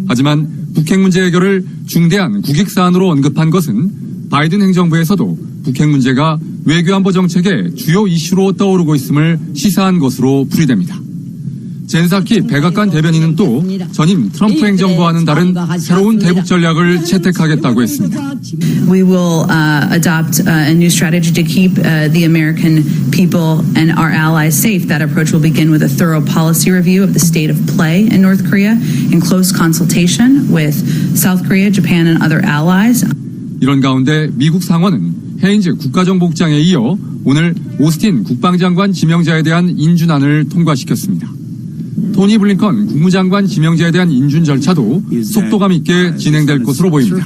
하지만 북핵 문제 해결을 중대한 국익 사안으로 언급한 것은 바이든 행정부에서도 북핵 문제가 외교안보 정책의 주요 이슈로 떠오르고 있음을 시사한 것으로 풀이됩니다. 젠사키 백악관 대변인은 또 전임 트럼프 행정부와는 다른 새로운 대북 전략을 채택하겠다고 했습니다. We will adopt a new strategy to keep the American people and our allies safe. That approach will begin with a thorough policy review of the state of play in North Korea in close consultation with South Korea, Japan, and other allies. 이런 가운데 미국 상원은 헤인즈 국가정보국장에 이어 오늘 오스틴 국방장관 지명자에 대한 인준안을 통과시켰습니다. 토니 블링컨 국무장관 지명자에 대한 인준 절차도 속도감 있게 진행될 것으로 보입니다.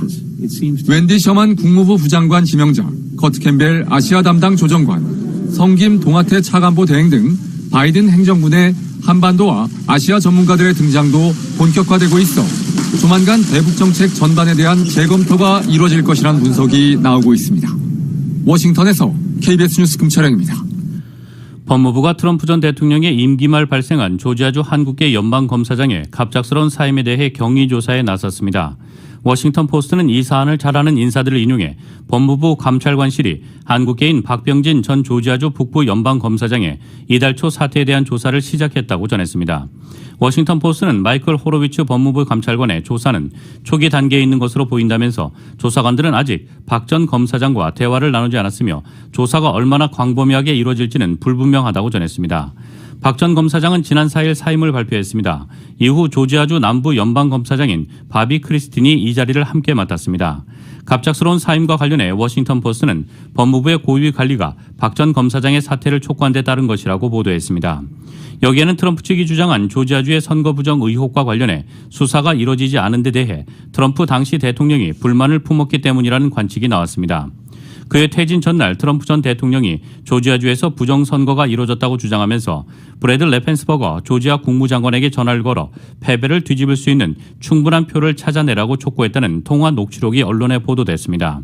웬디 셔먼 국무부 부장관 지명자, 커트 캠벨 아시아 담당 조정관, 성김 동아태 차관보 대행 등 바이든 행정부 내 한반도와 아시아 전문가들의 등장도 본격화되고 있어 조만간 대북 정책 전반에 대한 재검토가 이뤄질 것이란 분석이 나오고 있습니다. 워싱턴에서 KBS 뉴스 금철영입니다. 법무부가 트럼프 전 대통령의 임기 말 발생한 조지아주 한국계 연방검사장의 갑작스러운 사임에 대해 경위 조사에 나섰습니다. 워싱턴 포스트는 이 사안을 잘 아는 인사들을 인용해 법무부 감찰관실이 한국계인 박병진 전 조지아주 북부 연방검사장의 이달 초 사태에 대한 조사를 시작했다고 전했습니다. 워싱턴 포스트는 마이클 호로비츠 법무부 감찰관의 조사는 초기 단계에 있는 것으로 보인다면서 조사관들은 아직 박 전 검사장과 대화를 나누지 않았으며 조사가 얼마나 광범위하게 이루어질지는 불분명하다고 전했습니다. 박 전 검사장은 지난 4일 사임을 발표했습니다. 이후 조지아주 남부 연방검사장인 바비 크리스틴이 이 자리를 함께 맡았습니다. 갑작스러운 사임과 관련해 워싱턴 포스트는 법무부의 고위 관리가 박 전 검사장의 사퇴를 촉구한 데 따른 것이라고 보도했습니다. 여기에는 트럼프 측이 주장한 조지아주의 선거 부정 의혹과 관련해 수사가 이뤄지지 않은 데 대해 트럼프 당시 대통령이 불만을 품었기 때문이라는 관측이 나왔습니다. 그의 퇴진 전날 트럼프 전 대통령이 조지아주에서 부정선거가 이뤄졌다고 주장하면서 브래드 레펜스버거 조지아 국무장관에게 전화를 걸어 패배를 뒤집을 수 있는 충분한 표를 찾아내라고 촉구했다는 통화 녹취록이 언론에 보도됐습니다.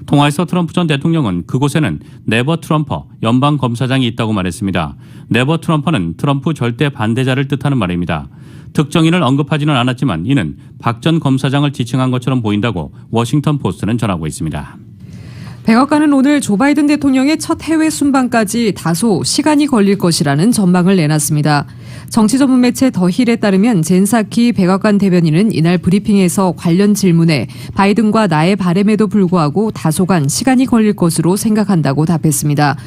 통화에서 트럼프 전 대통령은 그곳에는 네버 트럼퍼 연방검사장이 있다고 말했습니다. 네버 트럼퍼는 트럼프 절대 반대자를 뜻하는 말입니다. 특정인을 언급하지는 않았지만 이는 박 전 검사장을 지칭한 것처럼 보인다고 워싱턴 포스트는 전하고 있습니다. 백악관은 오늘 조 바이든 대통령의 첫 해외 순방까지 다소 시간이 걸릴 것이라는 전망을 내놨습니다. 정치 전문 매체 더 힐에 따르면 젠사키 백악관 대변인은 이날 브리핑에서 관련 질문에 바이든과 나의 바람에도 불구하고 다소간 시간이 걸릴 것으로 생각한다고 답했습니다.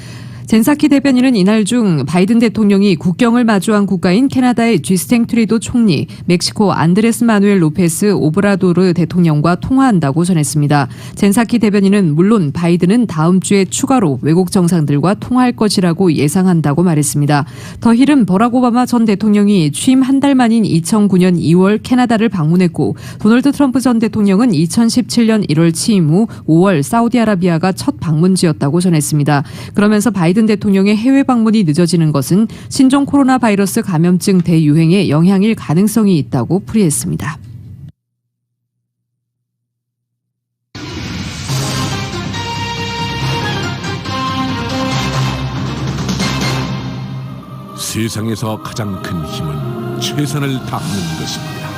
젠사키 대변인은 이날 중 바이든 대통령이 국경을 마주한 국가인 캐나다의 쥐스탱 트리도 총리, 멕시코 안드레스 마누엘 로페스 오브라도르 대통령과 통화한다고 전했습니다. 젠사키 대변인은 물론 바이든은 다음 주에 추가로 외국 정상들과 통화할 것이라고 예상한다고 말했습니다. 더 힐은 버락 오바마 전 대통령이 취임 한 달 만인 2009년 2월 캐나다를 방문했고 도널드 트럼프 전 대통령은 2017년 1월 취임 후 5월 사우디아라비아가 첫 방문지였다고 전했습니다. 그러면서 바이든 대통령의 해외 방문이 늦어지는 것은 신종 코로나 바이러스 감염증 대유행에 영향일 가능성이 있다고 풀이했습니다. 세상에서 가장 큰 힘은 최선을 다하는 것입니다.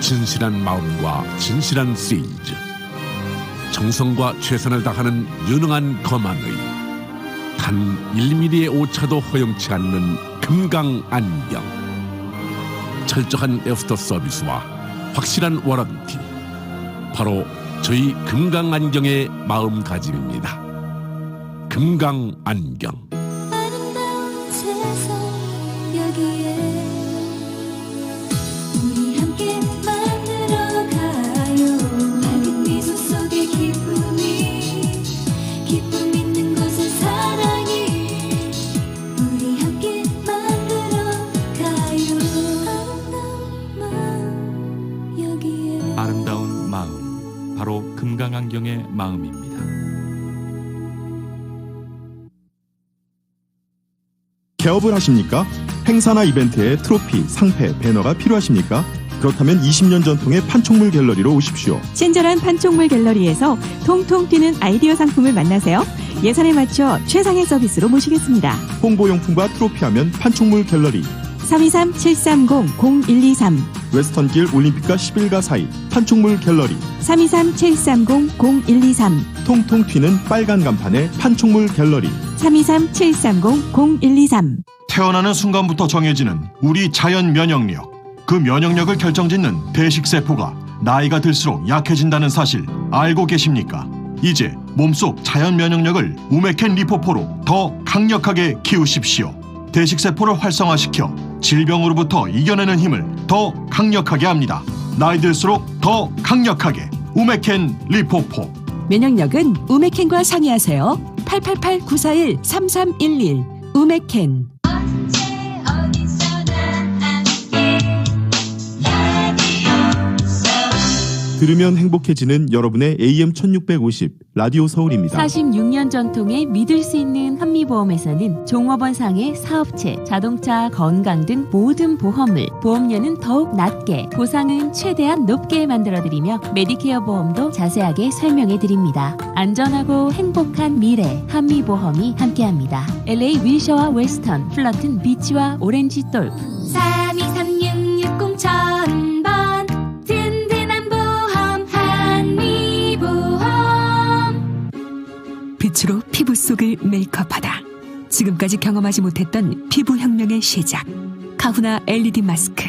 진실한 마음과 진실한 세일즈, 정성과 최선을 다하는 유능한 검안의 단 1mm의 오차도 허용치 않는 금강안경, 철저한 애프터 서비스와 확실한 워런티, 바로 저희 금강안경의 마음가짐입니다. 금강안경. 아름다운 마음, 바로 금강안경의 마음입니다. 개업을 하십니까? 행사나 이벤트에 트로피, 상패, 배너가 필요하십니까? 그렇다면 20년 전통의 판촉물 갤러리로 오십시오. 친절한 판촉물 갤러리에서 통통 튀는 아이디어 상품을 만나세요. 예산에 맞춰 최상의 서비스로 모시겠습니다. 홍보용품과 트로피하면 판촉물 갤러리. 323-730-0123 웨스턴길 올림픽가 11가 사이 판촉물 갤러리 323-730-0123 통통 튀는 빨간 간판의 판촉물 갤러리 323-730-0123 태어나는 순간부터 정해지는 우리 자연 면역력. 그 면역력을 결정짓는 대식세포가 나이가 들수록 약해진다는 사실 알고 계십니까? 이제 몸속 자연 면역력을 우메켄 리포포로 더 강력하게 키우십시오. 대식세포를 활성화시켜 질병으로부터 이겨내는 힘을 더 강력하게 합니다. 나이 들수록 더 강력하게 우메켄 리포포. 면역력은 우메켄과 상의하세요. 888-941-3311 우메켄. 들으면 행복해지는 여러분의 AM 1650 라디오 서울입니다. 46년 전통의 믿을 수 있는 한미보험에서는 종업원 상의 사업체, 자동차, 건강 등 모든 보험을 보험료는 더욱 낮게, 보상은 최대한 높게 만들어드리며 메디케어 보험도 자세하게 설명해드립니다. 안전하고 행복한 미래, 한미보험이 함께합니다. LA 윌셔와 웨스턴, 플러튼 비치와 오렌지 돌프 3236601000번 든든한 보험 한미보험. 빛으로 피부 속을 메이크업하다. 지금까지 경험하지 못했던 피부혁명의 시작. 카후나 LED 마스크.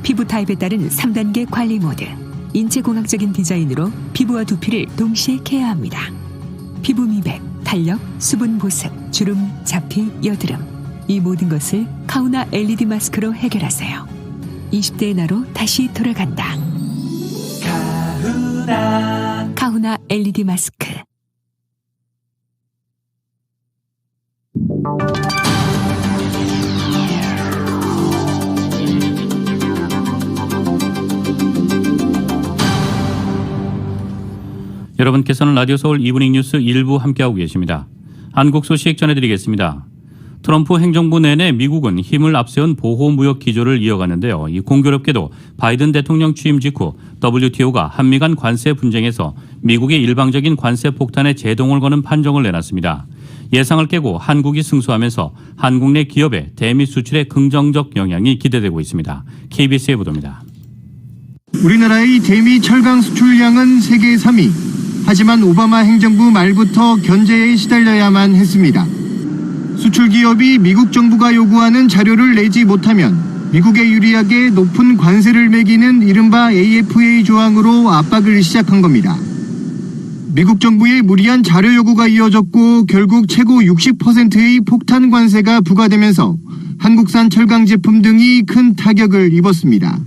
피부 타입에 따른 3단계 관리 모드. 인체공학적인 디자인으로 피부와 두피를 동시에 케어합니다. 피부 미백, 탄력, 수분 보습, 주름, 잡티, 여드름. 이 모든 것을 카후나 LED 마스크로 해결하세요. 20대의 나로 다시 돌아간다. 카후나 LED 마스크. 여러분께서는 라디오 서울 이브닝 뉴스 1부 함께하고 계십니다. 한국 소식 전해드리겠습니다. 트럼프 행정부 내내 미국은 힘을 앞세운 보호무역 기조를 이어가는데요. 이 공교롭게도 바이든 대통령 취임 직후 WTO가 한미 간 관세 분쟁에서 미국의 일방적인 관세 폭탄에 제동을 거는 판정을 내놨습니다. 예상을 깨고 한국이 승소하면서 한국 내 기업의 대미 수출에 긍정적 영향이 기대되고 있습니다. KBS의 보도입니다. 우리나라의 대미 철강 수출량은 세계 3위. 하지만 오바마 행정부 말부터 견제에 시달려야만 했습니다. 수출 기업이 미국 정부가 요구하는 자료를 내지 못하면 미국에 유리하게 높은 관세를 매기는 이른바 AFA 조항으로 압박을 시작한 겁니다. 미국 정부의 무리한 자료 요구가 이어졌고 결국 최고 60%의 폭탄 관세가 부과되면서 한국산 철강 제품 등이 큰 타격을 입었습니다.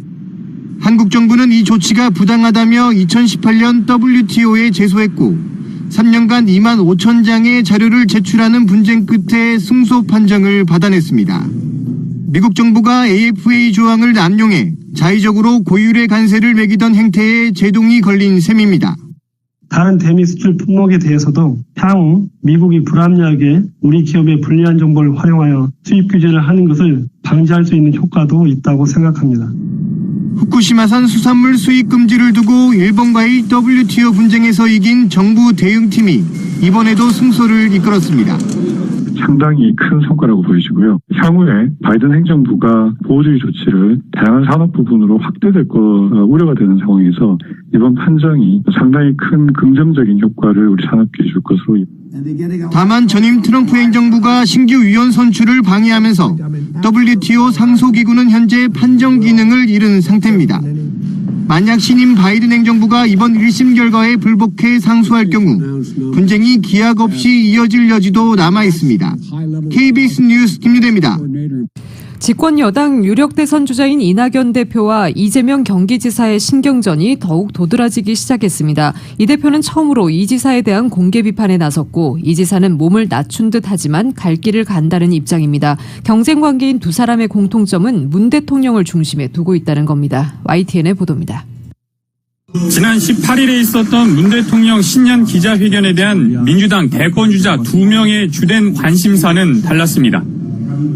한국 정부는 이 조치가 부당하다며 2018년 WTO에 제소했고 3년간 2만 5천 장의 자료를 제출하는 분쟁 끝에 승소 판정을 받아냈습니다. 미국 정부가 AFA 조항을 남용해 자의적으로 고율의 관세를 매기던 행태에 제동이 걸린 셈입니다. 다른 대미 수출 품목에 대해서도 향후 미국이 불합리하게 우리 기업의 불리한 정보를 활용하여 수입 규제를 하는 것을 방지할 수 있는 효과도 있다고 생각합니다. 후쿠시마산 수산물 수입 금지를 두고 일본과의 WTO 분쟁에서 이긴 정부 대응팀이 이번에도 승소를 이끌었습니다. 상당히 큰 성과라고 보여지고요. 향후에 바이든 행정부가 보호주의 조치를 다양한 산업 부분으로 확대될 거 우려가 되는 상황에서 이번 판정이 상당히 큰 긍정적인 효과를 우리 산업계에 줄 것으로. 다만 전임 트럼프 행정부가 신규 위원 선출을 방해하면서 WTO 상소기구는 현재 판정 기능을 잃은 상태입니다. 만약 신임 바이든 행정부가 이번 1심 결과에 불복해 상소할 경우 분쟁이 기약 없이 이어질 여지도 남아 있습니다. KBS 뉴스 김유대입니다. 집권 여당 유력 대선 주자인 이낙연 대표와 이재명 경기지사의 신경전이 더욱 도드라지기 시작했습니다. 이 대표는 처음으로 이 지사에 대한 공개 비판에 나섰고 이 지사는 몸을 낮춘 듯 하지만 갈 길을 간다는 입장입니다. 경쟁 관계인 두 사람의 공통점은 문 대통령을 중심에 두고 있다는 겁니다. YTN의 보도입니다. 지난 18일에 있었던 문 대통령 신년 기자회견에 대한 민주당 대권주자 2명의 주된 관심사는 달랐습니다.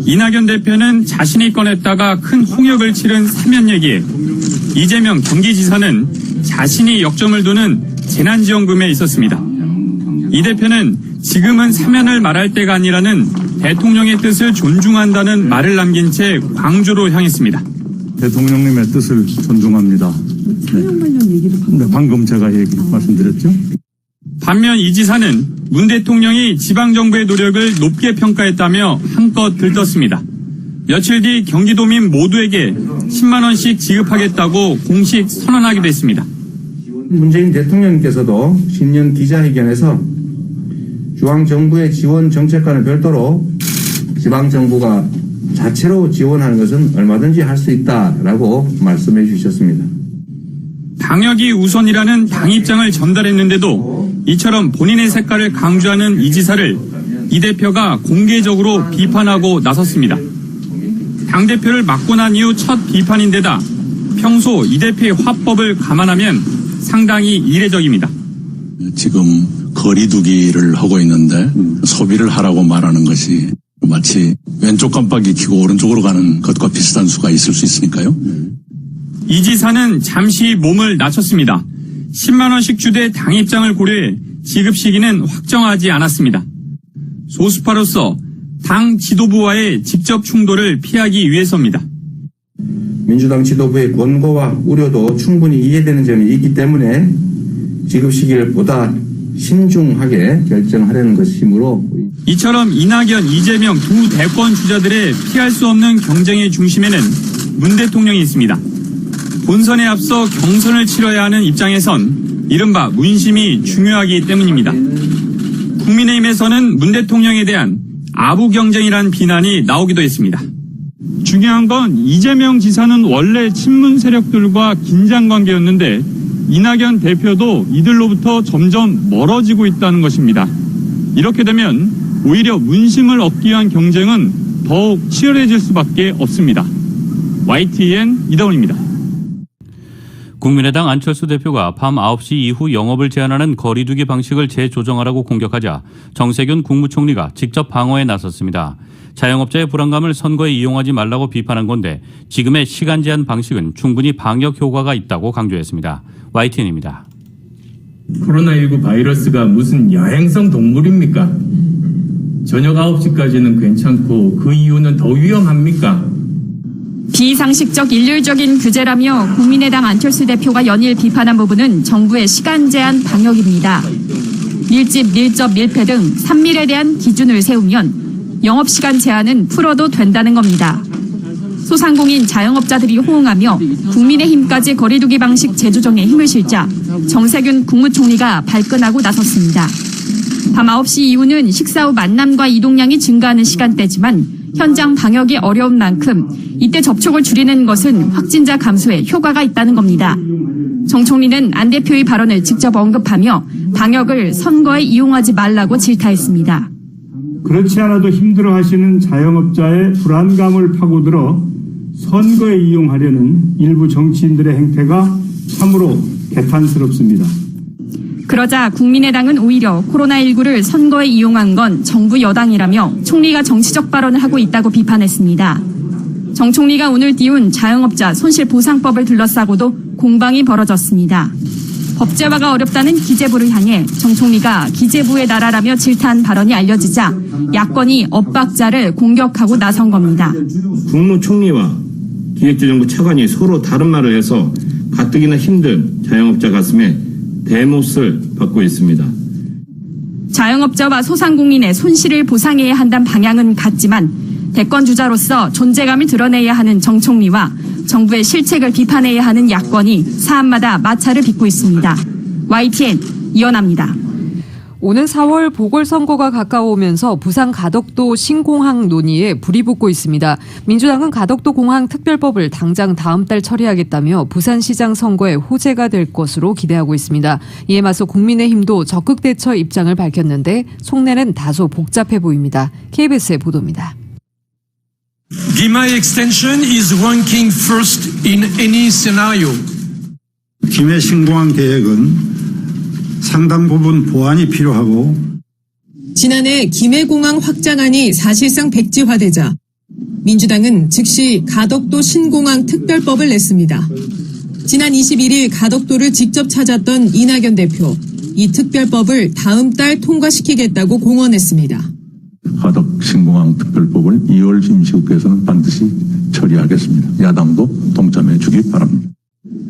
이낙연 대표는 자신이 꺼냈다가 큰 홍역을 치른 사면 얘기에 이재명 경기지사는 자신이 역점을 두는 재난지원금에 있었습니다. 이 대표는 지금은 사면을 말할 때가 아니라는 대통령의 뜻을 존중한다는 말을 남긴 채 광주로 향했습니다. 대통령님의 뜻을 존중합니다. 상영 관련 얘기도 방금 제가 말씀드렸죠. 반면 이 지사는 문 대통령이 지방정부의 노력을 높게 평가했다며 한껏 들떴습니다. 며칠 뒤 경기도민 모두에게 10만 원씩 지급하겠다고 공식 선언하기도 했습니다. 문재인 대통령께서도 신년 기자회견에서 중앙정부의 지원 정책과는 별도로 지방정부가 자체로 지원하는 것은 얼마든지 할 수 있다라고 말씀해 주셨습니다. 방역이 우선이라는 당 입장을 전달했는데도 이처럼 본인의 색깔을 강조하는 이 지사를 이 대표가 공개적으로 비판하고 나섰습니다. 당대표를 맡고 난 이후 첫 비판인데다 평소 이 대표의 화법을 감안하면 상당히 이례적입니다. 지금 거리두기를 하고 있는데 소비를 하라고 말하는 것이 마치 왼쪽 깜빡이 켜고 오른쪽으로 가는 것과 비슷한 수가 있을 수 있으니까요. 이 지사는 잠시 몸을 낮췄습니다. 10만 원씩 주되 당 입장을 고려해 지급 시기는 확정하지 않았습니다. 소수파로서 당 지도부와의 직접 충돌을 피하기 위해서입니다. 민주당 지도부의 권고와 우려도 충분히 이해되는 점이 있기 때문에 지급 시기를 보다 신중하게 결정하려는 것이므로 이처럼 이낙연, 이재명 두 대권 주자들의 피할 수 없는 경쟁의 중심에는 문 대통령이 있습니다. 본선에 앞서 경선을 치러야 하는 입장에선 이른바 문심이 중요하기 때문입니다. 국민의힘에서는 문 대통령에 대한 아부 경쟁이라는 비난이 나오기도 했습니다. 중요한 건 이재명 지사는 원래 친문 세력들과 긴장 관계였는데 이낙연 대표도 이들로부터 점점 멀어지고 있다는 것입니다. 이렇게 되면 오히려 문심을 얻기 위한 경쟁은 더욱 치열해질 수밖에 없습니다. YTN 이다운입니다. 국민의당 안철수 대표가 밤 9시 이후 영업을 제한하는 거리두기 방식을 재조정하라고 공격하자 정세균 국무총리가 직접 방어에 나섰습니다. 자영업자의 불안감을 선거에 이용하지 말라고 비판한 건데 지금의 시간 제한 방식은 충분히 방역 효과가 있다고 강조했습니다. YTN입니다. 코로나19 바이러스가 무슨 야행성 동물입니까? 저녁 9시까지는 괜찮고 그 이유는 더 위험합니까? 비상식적 일률적인 규제라며 국민의당 안철수 대표가 연일 비판한 부분은 정부의 시간 제한 방역입니다. 밀집, 밀접, 밀폐 등 3밀에 대한 기준을 세우면 영업시간 제한은 풀어도 된다는 겁니다. 소상공인 자영업자들이 호응하며 국민의힘까지 거리두기 방식 재조정에 힘을 실자 정세균 국무총리가 발끈하고 나섰습니다. 밤 9시 이후는 식사 후 만남과 이동량이 증가하는 시간대지만 현장 방역이 어려운 만큼 이때 접촉을 줄이는 것은 확진자 감소에 효과가 있다는 겁니다. 정 총리는 안 대표의 발언을 직접 언급하며 방역을 선거에 이용하지 말라고 질타했습니다. 그렇지 않아도 힘들어하시는 자영업자의 불안감을 파고들어 선거에 이용하려는 일부 정치인들의 행태가 참으로 개탄스럽습니다. 그러자 국민의당은 오히려 코로나19를 선거에 이용한 건 정부 여당이라며 총리가 정치적 발언을 하고 있다고 비판했습니다. 정 총리가 오늘 띄운 자영업자 손실보상법을 둘러싸고도 공방이 벌어졌습니다. 법제화가 어렵다는 기재부를 향해 정 총리가 기재부의 나라라며 질타한 발언이 알려지자 야권이 엇박자를 공격하고 나선 겁니다. 국무총리와 기획재정부 차관이 서로 다른 말을 해서 가뜩이나 힘든 자영업자 가슴에 대못을 받고 있습니다. 자영업자와 소상공인의 손실을 보상해야 한다는 방향은 같지만 대권 주자로서 존재감을 드러내야 하는 정 총리와 정부의 실책을 비판해야 하는 야권이 사안마다 마찰을 빚고 있습니다. YTN 이현아입니다. 오는 4월 보궐선거가 가까워오면서 부산 가덕도 신공항 논의에 불이 붙고 있습니다. 민주당은 가덕도 공항 특별법을 당장 다음 달 처리하겠다며 부산시장 선거에 호재가 될 것으로 기대하고 있습니다. 이에 맞서 국민의힘도 적극 대처 입장을 밝혔는데 속내는 다소 복잡해 보입니다. KBS의 보도입니다. 김해 extension is ranking first in any scenario. 김해 신공항 계획은 상당 부분 보완이 필요하고 지난해 김해공항 확장안이 사실상 백지화되자 민주당은 즉시 가덕도 신공항 특별법을 냈습니다. 지난 21일 가덕도를 직접 찾았던 이낙연 대표, 이 특별법을 다음 달 통과시키겠다고 공언했습니다. 가덕 신공항 특별법을 2월 임시국회에서는 반드시 처리하겠습니다. 야당도 동참해 주기 바랍니다.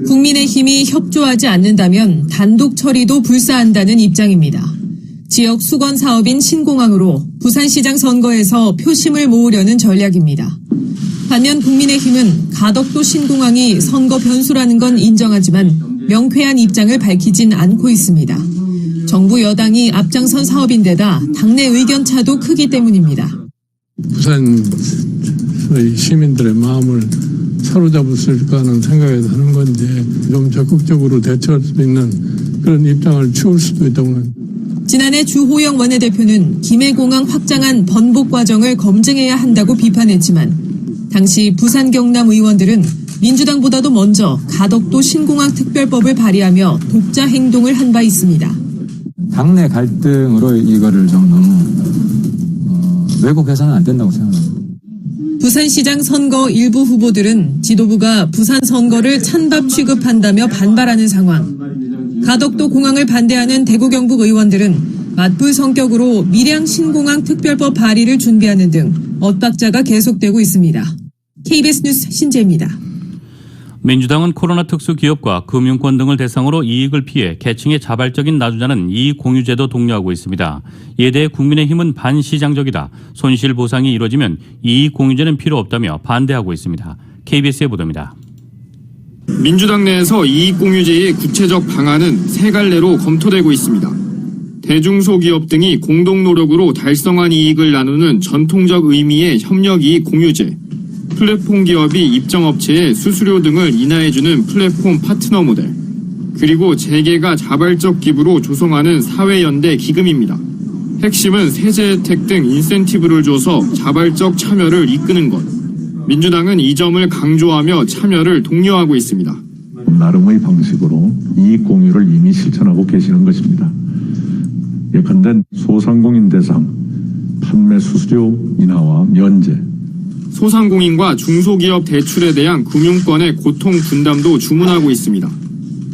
국민의힘이 협조하지 않는다면 단독 처리도 불사한다는 입장입니다. 지역 수건 사업인 신공항으로 부산시장 선거에서 표심을 모으려는 전략입니다. 반면 국민의힘은 가덕도 신공항이 선거 변수라는 건 인정하지만 명쾌한 입장을 밝히진 않고 있습니다. 정부 여당이 앞장선 사업인데다 당내 의견차도 크기 때문입니다. 부산 시민들의 마음을 사로잡았을까 하는 생각이 드는 건데 좀 적극적으로 대처할 수 있는 그런 입장을 취할 수도 있다고. 지난해 주호영 원내대표는 김해공항 확장안 번복 과정을 검증해야 한다고 비판했지만 당시 부산 경남 의원들은 민주당보다도 먼저 가덕도 신공항 특별법을 발의하며 독자 행동을 한 바 있습니다. 당내 갈등으로 이거를 좀 너무 왜곡해서는 안 된다고 생각합니다. 부산시장 선거 일부 후보들은 지도부가 부산 선거를 찬밥 취급한다며 반발하는 상황. 가덕도 공항을 반대하는 대구 경북 의원들은 맞불 성격으로 밀양 신공항 특별법 발의를 준비하는 등 엇박자가 계속되고 있습니다. KBS 뉴스 신재입니다. 민주당은 코로나 특수기업과 금융권 등을 대상으로 이익을 피해 계층의 자발적인 나주자는 이익공유제도 독려하고 있습니다. 이에 대해 국민의힘은 반시장적이다. 손실보상이 이뤄지면 이익공유제는 필요 없다며 반대하고 있습니다. KBS의 보도입니다. 민주당 내에서 이익공유제의 구체적 방안은 세 갈래로 검토되고 있습니다. 대중소기업 등이 공동 노력으로 달성한 이익을 나누는 전통적 의미의 협력이익공유제, 플랫폼 기업이 입점업체에 수수료 등을 인하해주는 플랫폼 파트너 모델, 그리고 재계가 자발적 기부로 조성하는 사회연대 기금입니다. 핵심은 세제 혜택 등 인센티브를 줘서 자발적 참여를 이끄는 것. 민주당은 이 점을 강조하며 참여를 독려하고 있습니다. 나름의 방식으로 이익 공유를 이미 실천하고 계시는 것입니다. 예컨대 소상공인 대상 판매 수수료 인하와 면제, 소상공인과 중소기업 대출에 대한 금융권의 고통 분담도 주문하고 있습니다.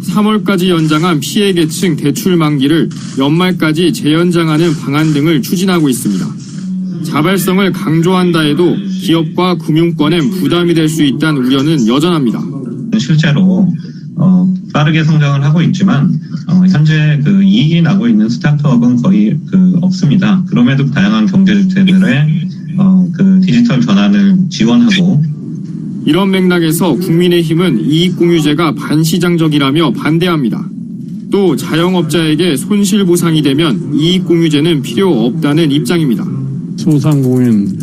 3월까지 연장한 피해계층 대출 만기를 연말까지 재연장하는 방안 등을 추진하고 있습니다. 자발성을 강조한다 해도 기업과 금융권엔 부담이 될 수 있다는 우려는 여전합니다. 실제로 빠르게 성장을 하고 있지만 현재 그 이익이 나고 있는 스타트업은 거의 없습니다. 그럼에도 다양한 경제 주체들의 그 디지털 전환을 지원하고, 이런 맥락에서 국민의힘은 이익공유제가 반시장적이라며 반대합니다. 또 자영업자에게 손실보상이 되면 이익공유제는 필요 없다는 입장입니다. 소상공인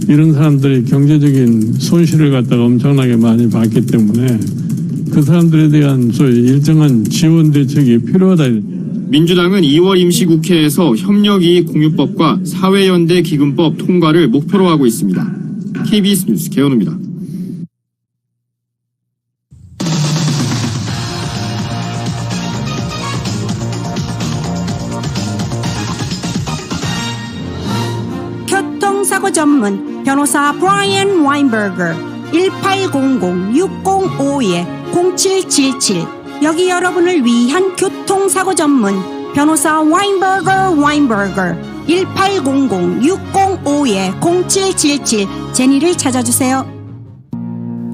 이런 사람들이 경제적인 손실을 갖다가 엄청나게 많이 받기 때문에 그 사람들에 대한 소위 일정한 지원 대책이 필요하다. 민주당은 2월 임시국회에서 협력이익공유법과 사회연대 기금법 통과를 목표로 하고 있습니다. KBS 뉴스 개헌우입니다. 교통사고 전문 변호사 브라이언 와인버거 1800-605-0777 여기 여러분을 위한 교통사고 전문 변호사 와인버거 1800-605-0777 제니를 찾아주세요.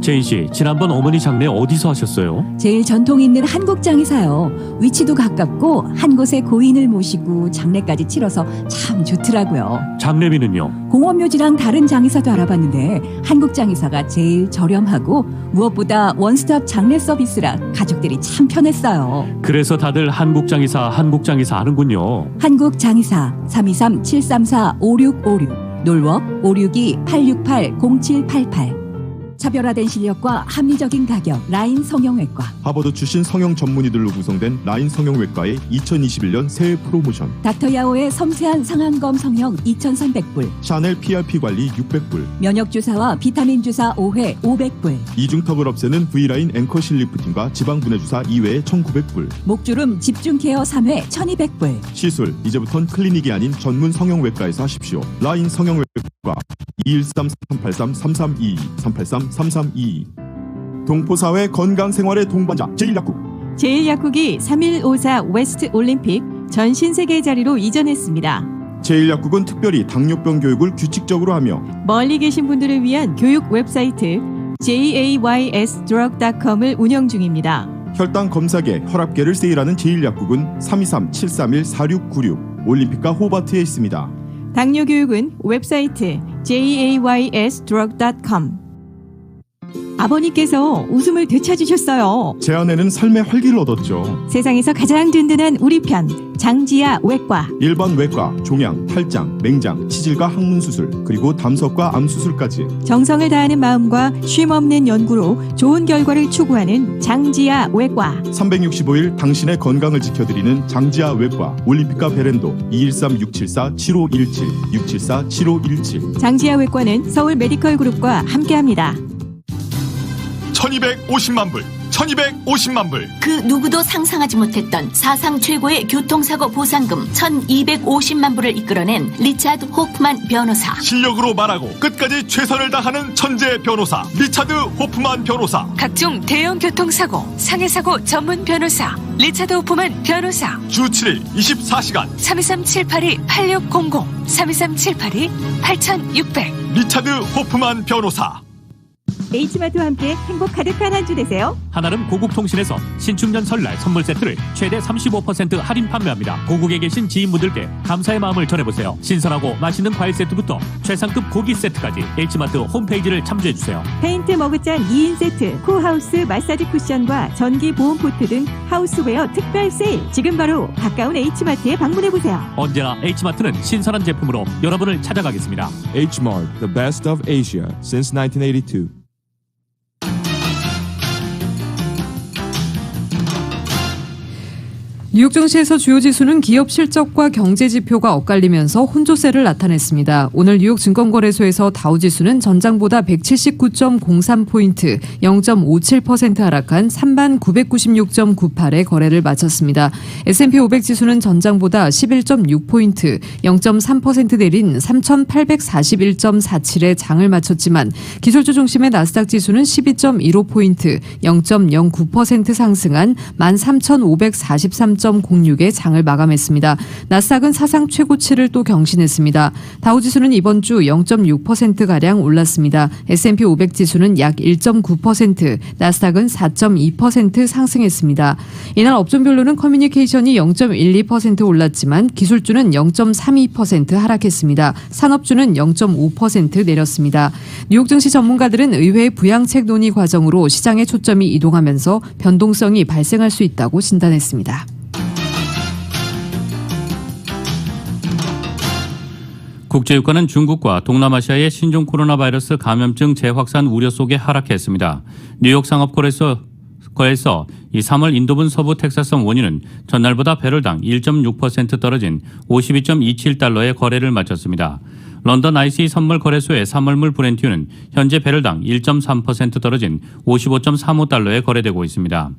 제인 씨, 지난번 어머니 장례 어디서 하셨어요? 제일 전통 있는 한국장에서요. 위치도 가깝고 한 곳에 고인을 모시고 장례까지 치러서 참 좋더라고요. 장례비는요? 공원묘지랑 다른 장의사도 알아봤는데 한국장의사가 제일 저렴하고 무엇보다 원스톱 장례 서비스라 가족들이 참 편했어요. 그래서 다들 한국장의사 하는군요. 한국장의사 323-734-5656 놀워 562-868-0788 차별화된 실력과 합리적인 가격 라인 성형외과, 하버드 출신 성형 전문의들로 구성된 라인 성형외과의 2021년 새해 프로모션, 닥터야오의 섬세한 상안검 성형 2,300불, 샤넬 PRP 관리 600불, 면역주사와 비타민주사 5회 500불, 이중턱을 없애는 V라인 앵커 실리프팅과 지방분해주사 2회 1,900불, 목주름 집중케어 3회 1,200불. 시술 이제부턴 클리닉이 아닌 전문 성형외과에서 하십시오. 라인 성형외과 213-383-3322 383-3322 동포사회 건강생활의 동반자 제일약국. 제일약국이 3154 웨스트 올림픽 전 신세계 자리로 이전했습니다. 제일약국은 특별히 당뇨병 교육을 규칙적으로 하며 멀리 계신 분들을 위한 교육 웹사이트 JAYSDrug.com을 운영 중입니다. 혈당 검사계, 혈압계를 세일하는 제1약국은 323-731-4696 올림픽가 호바트에 있습니다. 당뇨 교육은 웹사이트 JAYSDrug.com. 아버님께서 웃음을 되찾으셨어요. 제 아내는 삶의 활기를 얻었죠. 세상에서 가장 든든한 우리 편 장지아 외과. 일반 외과, 종양, 탈장, 맹장, 치질과 항문 수술, 그리고 담석과 암 수술까지 정성을 다하는 마음과 쉼없는 연구로 좋은 결과를 추구하는 장지아 외과. 365일 당신의 건강을 지켜드리는 장지아 외과 올림픽가 베렌도 213-674-7517 674-7517. 장지아 외과는 서울 메디컬 그룹과 함께합니다. 1250만 불, 1250만 불. 그 누구도 상상하지 못했던 사상 최고의 교통사고 보상금 1250만 불을 이끌어낸 리차드 호프만 변호사. 실력으로 말하고 끝까지 최선을 다하는 천재 변호사 리차드 호프만 변호사. 각종 대형 교통사고, 상해사고 전문 변호사 리차드 호프만 변호사. 주 7일 24시간 323-782-8600 323-782-8600. 리차드 호프만 변호사. H마트와 함께 행복 가득한 한 주 되세요. 한아름 고국통신에서 신축년 설날 선물 세트를 최대 35% 할인 판매합니다. 고국에 계신 지인분들께 감사의 마음을 전해보세요. 신선하고 맛있는 과일 세트부터 최상급 고기 세트까지 H마트 홈페이지를 참조해주세요. 페인트 머그잔 2인 세트, 코하우스 마사지 쿠션과 전기 보온 포트 등 하우스웨어 특별 세일. 지금 바로 가까운 H마트에 방문해보세요. 언제나 H마트는 신선한 제품으로 여러분을 찾아가겠습니다. Hmart, the best of Asia since 1982. 뉴욕 증시에서 주요 지수는 기업 실적과 경제 지표가 엇갈리면서 혼조세를 나타냈습니다. 오늘 뉴욕 증권거래소에서 다우지수는 전장보다 179.03포인트, 0.57% 하락한 3996.98에 거래를 마쳤습니다. S&P 500 지수는 전장보다 11.6포인트, 0.3% 내린 3841.47에 장을 마쳤지만 기술주 중심의 나스닥 지수는 12.15포인트, 0.09% 상승한 13,543.06에 장을 마감했습니다. 나스닥은 사상 최고치를 또 경신했습니다. 다우지수는 이번 주 0.6%가량 올랐습니다. S&P 500 지수는 약 1.9%, 나스닥은 4.2% 상승했습니다. 이날 업종별로는 커뮤니케이션이 0.12% 올랐지만 기술주는 0.32% 하락했습니다. 산업주는 0.5% 내렸습니다. 뉴욕 증시 전문가들은 의회의 부양책 논의 과정으로 시장의 초점이 이동하면서 변동성이 발생할 수 있다고 진단했습니다. 국제유가는 중국과 동남아시아의 신종 코로나 바이러스 감염증 재확산 우려 속에 하락했습니다. 뉴욕 상업거래소에서 이 3월 인도분 서부 텍사스섬 원유는 전날보다 배럴당 1.6% 떨어진 52.27달러에 거래를 마쳤습니다. 런던 ICE 선물 거래소의 3월물 브렌트유는 현재 배럴당 1.3% 떨어진 55.35달러에 거래되고 있습니다.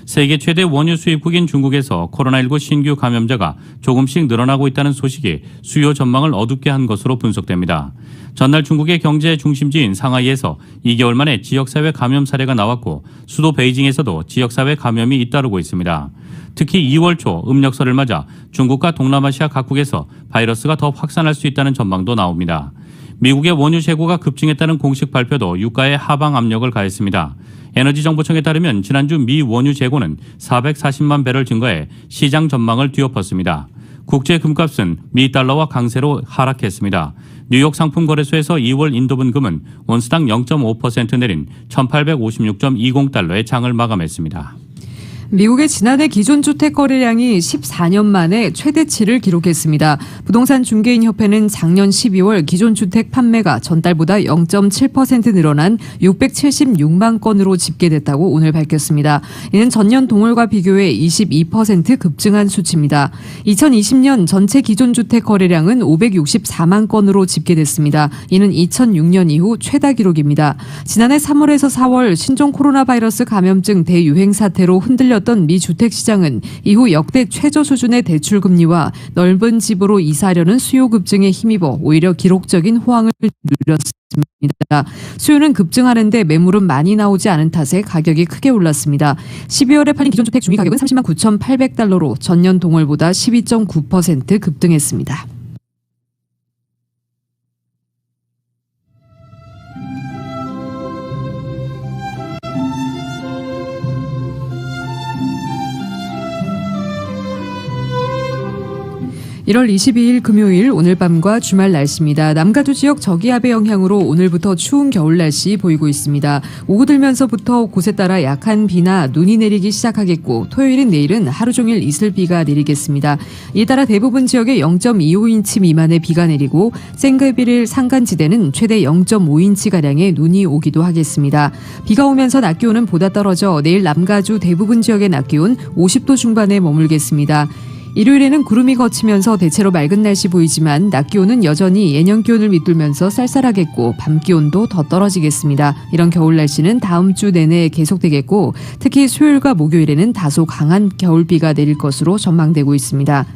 세계 최대 원유 수입국인 중국에서 코로나19 신규 감염자가 조금씩 늘어나고 있다는 소식이 수요 전망을 어둡게 한 것으로 분석됩니다. 전날 중국의 경제 중심지인 상하이에서 2개월 만에 지역사회 감염 사례가 나왔고 수도 베이징에서도 지역사회 감염이 잇따르고 있습니다. 특히 2월 초 음력설을 맞아 중국과 동남아시아 각국에서 바이러스가 더 확산할 수 있다는 전망도 나옵니다. 미국의 원유 재고가 급증했다는 공식 발표도 유가에 하방 압력을 가했습니다. 에너지정보청에 따르면 지난주 미 원유 재고는 440만 배럴 증가해 시장 전망을 뒤엎었습니다. 국제 금값은 미 달러와 강세로 하락했습니다. 뉴욕 상품거래소에서 2월 인도분 금은 온스당 0.5% 내린 1856.20달러에 장을 마감했습니다. 미국의 지난해 기존주택 거래량이 14년 만에 최대치를 기록했습니다. 부동산 중개인 협회는 작년 12월 기존주택 판매가 전달보다 0.7% 늘어난 676만 건으로 집계됐다고 오늘 밝혔습니다. 이는 전년 동월과 비교해 22% 급증한 수치입니다. 2020년 전체 기존주택 거래량은 564만 건으로 집계됐습니다. 이는 2006년 이후 최다 기록입니다. 지난해 3월에서 4월 신종 코로나 바이러스 감염증 대유행 사태로 흔들렸던 미 주택시장은 이후 역대 최저 수준의 대출 금리와 넓은 집으로 이사하려는 수요 급증에 힘입어 오히려 기록적인 호황을 누렸습니다. 수요는 급증하는데 매물은 많이 나오지 않은 탓에 가격이 크게 올랐습니다. 12월에 팔린 기존주택 중위 가격은 30만 9,800달러로 전년 동월보다 12.9% 급등했습니다. 1월 22일 금요일 오늘 밤과 주말 날씨입니다. 남가주 지역 저기압의 영향으로 오늘부터 추운 겨울 날씨 보이고 있습니다. 오후 들면서부터 곳에 따라 약한 비나 눈이 내리기 시작하겠고 토요일인 내일은 하루 종일 이슬비가 내리겠습니다. 이에 따라 대부분 지역에 0.25인치 미만의 비가 내리고 생글비릴 산간지대는 최대 0.5인치가량의 눈이 오기도 하겠습니다. 비가 오면서 낮 기온은 보다 떨어져 내일 남가주 대부분 지역의 낮 기온 50도 중반에 머물겠습니다. 일요일에는 구름이 걷히면서 대체로 맑은 날씨 보이지만 낮 기온은 여전히 예년 기온을 밑돌면서 쌀쌀하겠고 밤 기온도 더 떨어지겠습니다. 이런 겨울 날씨는 다음 주 내내 계속되겠고 특히 수요일과 목요일에는 다소 강한 겨울비가 내릴 것으로 전망되고 있습니다.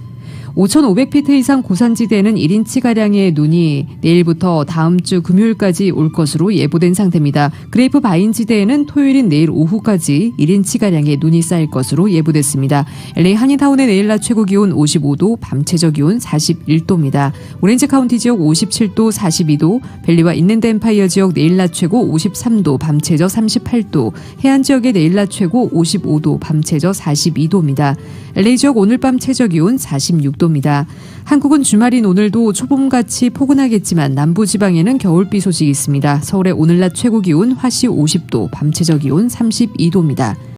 5,500피트 이상 고산지대에는 1인치가량의 눈이 내일부터 다음 주 금요일까지 올 것으로 예보된 상태입니다. 그레이프 바인 지대에는 토요일인 내일 오후까지 1인치가량의 눈이 쌓일 것으로 예보됐습니다. LA 한인타운의 내일 낮 최고 기온 55도, 밤 최저 기온 41도입니다. 오렌지 카운티 지역 57도, 42도, 밸리와 인랜드 엠파이어 지역 내일 낮 최고 53도, 밤 최저 38도, 해안 지역의 내일 낮 최고 55도, 밤 최저 42도입니다. LA 지역 오늘 밤 최저 기온 46도 입니다. 한국은 주말인 오늘도 초봄같이 포근하겠지만 남부지방에는 겨울비 소식이 있습니다. 서울의 오늘 낮 최고 기온 화씨 50도, 밤 최저 기온 32도입니다.